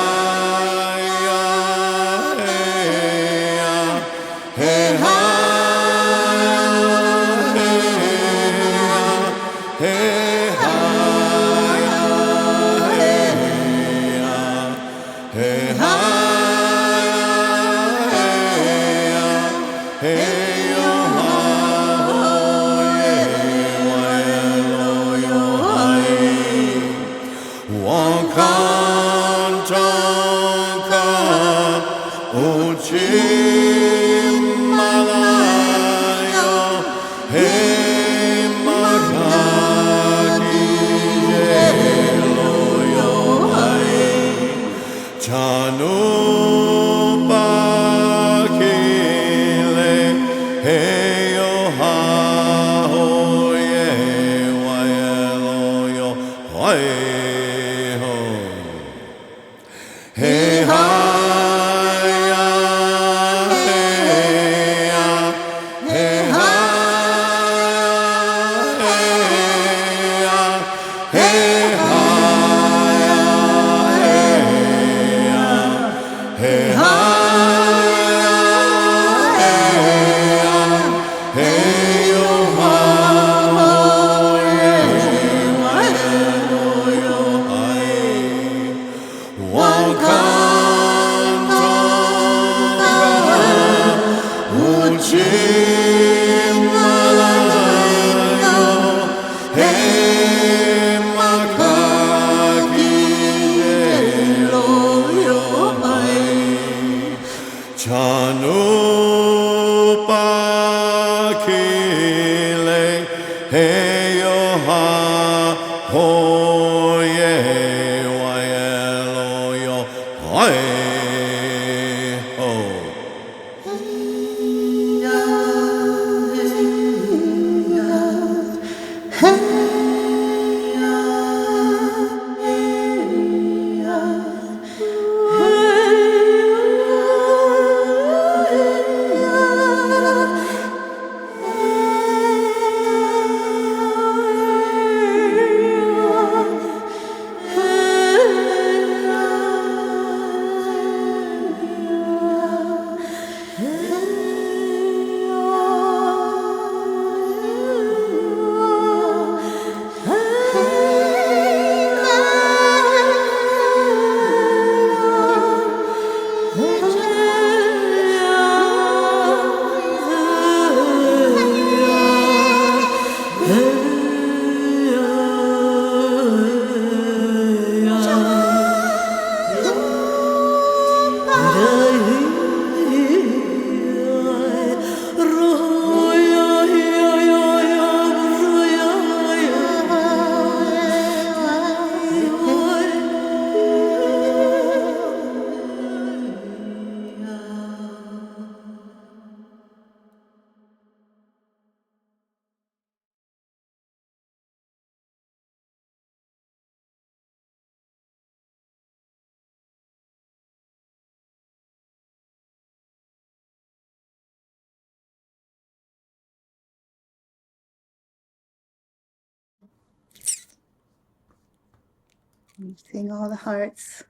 Seeing all the hearts.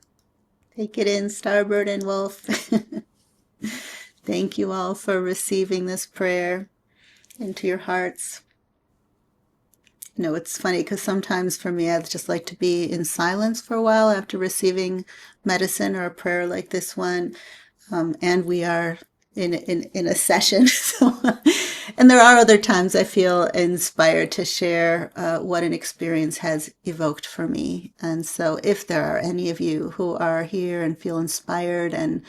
Take it in, Starbird and Wolf. Thank you all for receiving this prayer into your hearts. You know, it's funny because sometimes for me, I'd just like to be in silence for a while after receiving medicine or a prayer like this one. And we are in a session. So, and there are other times I feel inspired to share what an experience has evoked for me. And so if there are any of you who are here and feel inspired, and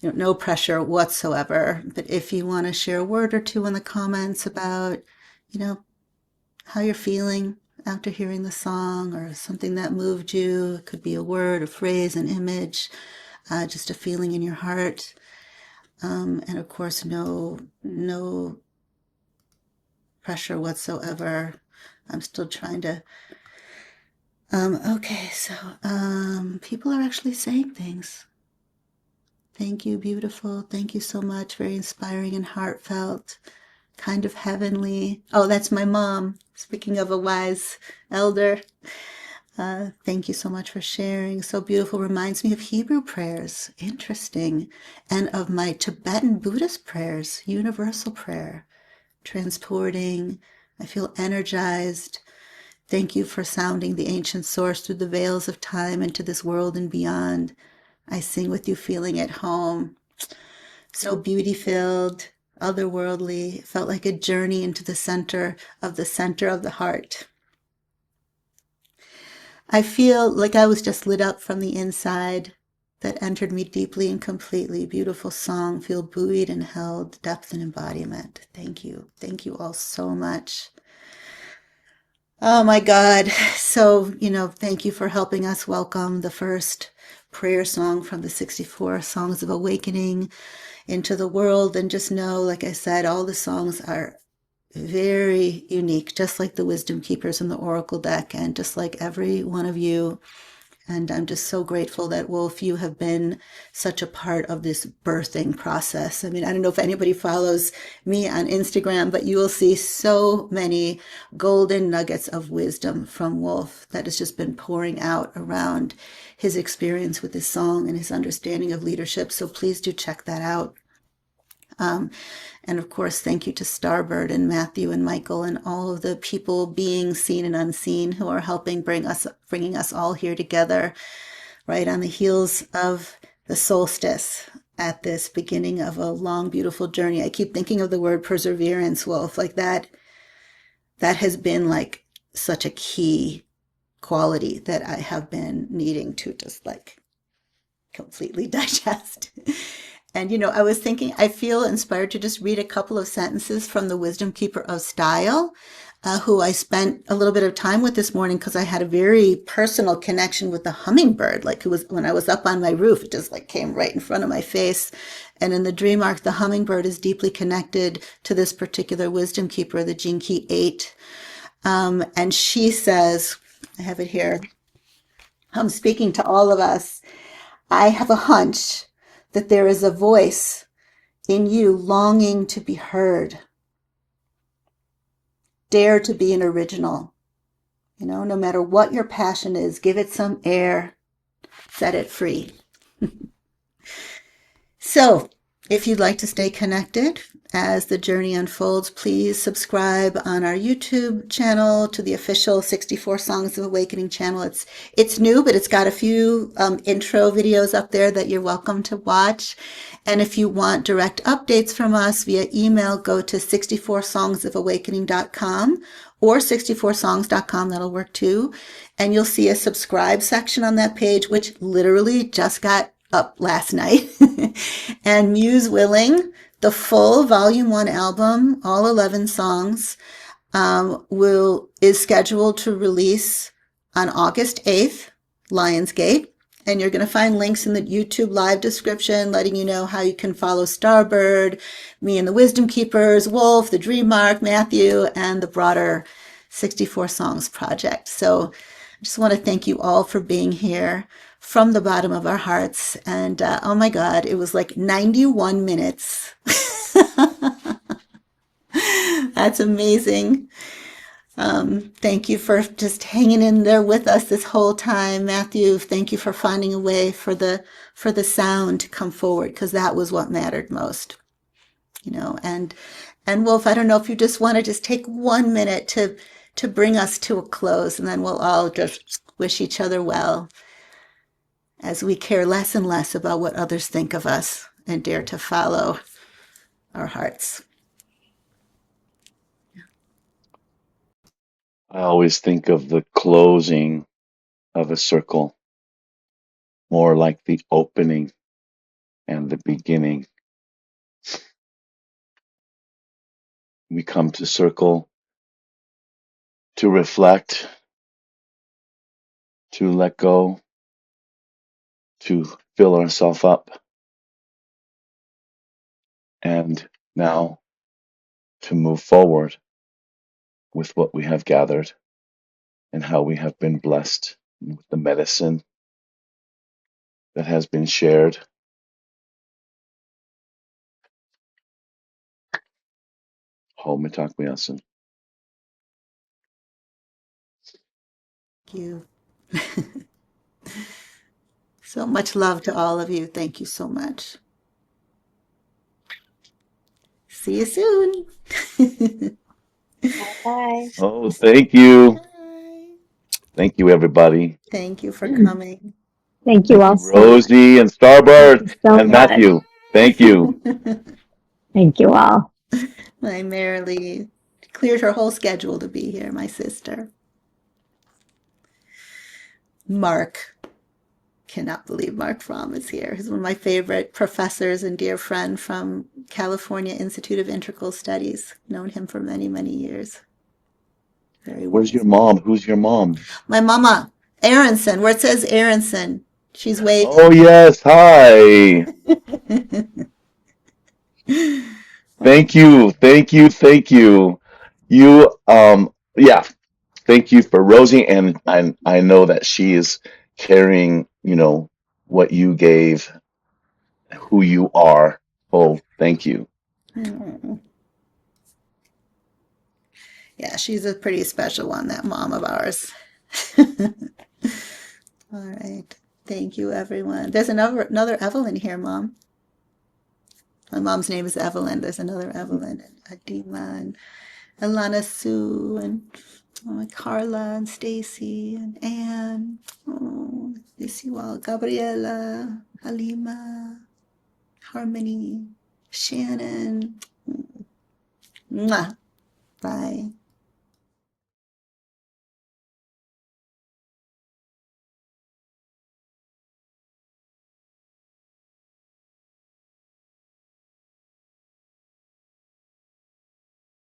no pressure whatsoever, but if you want to share a word or two in the comments about, how you're feeling after hearing the song or something that moved you, it could be a word, a phrase, an image, just a feeling in your heart. And of course, no pressure whatsoever. I'm still trying to. Okay, so people are actually saying things. Thank you, beautiful. Thank you so much. Very inspiring and heartfelt. Kind of heavenly. Oh, that's my mom. Speaking of a wise elder. Thank you so much for sharing. So beautiful. Reminds me of Hebrew prayers. Interesting. And of my Tibetan Buddhist prayers, universal prayer. Transporting. I feel energized. Thank you for sounding the ancient source through the veils of time into this world and beyond. I sing with you feeling at home. So beauty filled, otherworldly. Felt like a journey into the center of the heart. I feel like I was just lit up from the inside. That entered me deeply and completely. Beautiful song. Feel buoyed and held. Depth and embodiment. Thank you. Thank you all so much. Oh my God. So, thank you for helping us welcome the first prayer song from the 64 Songs of Awakening into the world. And just know, like I said, all the songs are very unique, just like the Wisdom Keepers in the Oracle deck, and just like every one of you. And I'm just so grateful that, Wolf, you have been such a part of this birthing process. I mean, I don't know if anybody follows me on Instagram, but you will see so many golden nuggets of wisdom from Wolf that has just been pouring out around his experience with this song and his understanding of leadership. So please do check that out. And of course, thank you to StarBird and Matthew and Michael and all of the people being seen and unseen who are helping bringing us all here together, right on the heels of the solstice at this beginning of a long, beautiful journey. I keep thinking of the word perseverance, Wolf, like that has been like such a key quality that I have been needing to just like completely digest. And I was thinking, I feel inspired to just read a couple of sentences from the Wisdom Keeper of Style, who I spent a little bit of time with this morning because I had a very personal connection with the hummingbird. Like, it was when I was up on my roof, it just like came right in front of my face. And in the dream arc, the hummingbird is deeply connected to this particular Wisdom Keeper, the Gene Key 8. And she says, I have it here. I'm speaking to all of us. I have a hunch that there is a voice in you longing to be heard. Dare to be an original. No matter what your passion is, give it some air, set it free. So, if you'd like to stay connected as the journey unfolds, please subscribe on our YouTube channel to the official 64 Songs of Awakening channel. It's new, but it's got a few intro videos up there that you're welcome to watch. And if you want direct updates from us via email, go to 64songsofawakening.com or 64songs.com. That'll work too. And you'll see a subscribe section on that page, which literally just got up last night. And Muse willing, the full Volume 1 album, all 11 songs, is scheduled to release on August 8th, Lionsgate. And you're going to find links in the YouTube live description letting you know how you can follow StarBird, me and the Wisdom Keepers, Wolf, the Dream Arc, Matthew, and the broader 64 Songs project. So I just want to thank you all for being here from the bottom of our hearts. And oh my God, it was like 91 minutes. That's amazing. Thank you for just hanging in there with us this whole time. Matthew, thank you for finding a way for the sound to come forward, because that was what mattered most. And Wolf, I don't know if you just want to just take 1 minute to bring us to a close, and then we'll all just wish each other well as we care less and less about what others think of us and dare to follow our hearts. I always think of the closing of a circle more like the opening and the beginning. We come to circle to reflect, to let go, to fill ourselves up. and now to move forward with what we have gathered and how we have been blessed with the medicine that has been shared. Homitakmiasin. Thank you. So much love to all of you. Thank you so much. See you soon. Bye. Oh, thank you. Bye. Thank you, everybody. Thank you for coming. Thank you Thank all you, so much. Rosie and Thank StarBird you so and much. Matthew. Thank you. Thank you all. My Marilee cleared her whole schedule to be here, my sister. Mark. Cannot believe Mark Fromm is here. He's one of my favorite professors and dear friend from California Institute of Integral Studies. Known him for many, many years. Very Where's your wise. mom? Who's your mom? My mama, Aronson, where it says Aronson. She's Oh, waving. yes. Hi. Thank you. Thank you. Thank you. You, yeah. Thank you for Rosie. And I know that she is carrying, what you gave, who you are. Oh, thank you. Yeah, she's a pretty special one, that mom of ours. All right. Thank you, everyone. There's another Evelyn here, Mom. My mom's name is Evelyn. There's another Evelyn, and Adima, and Alana Sue, and Carla, and Stacy, and Anne. Oh, miss you all. Gabriela, Halima, Harmony, Shannon. Mwah. Bye.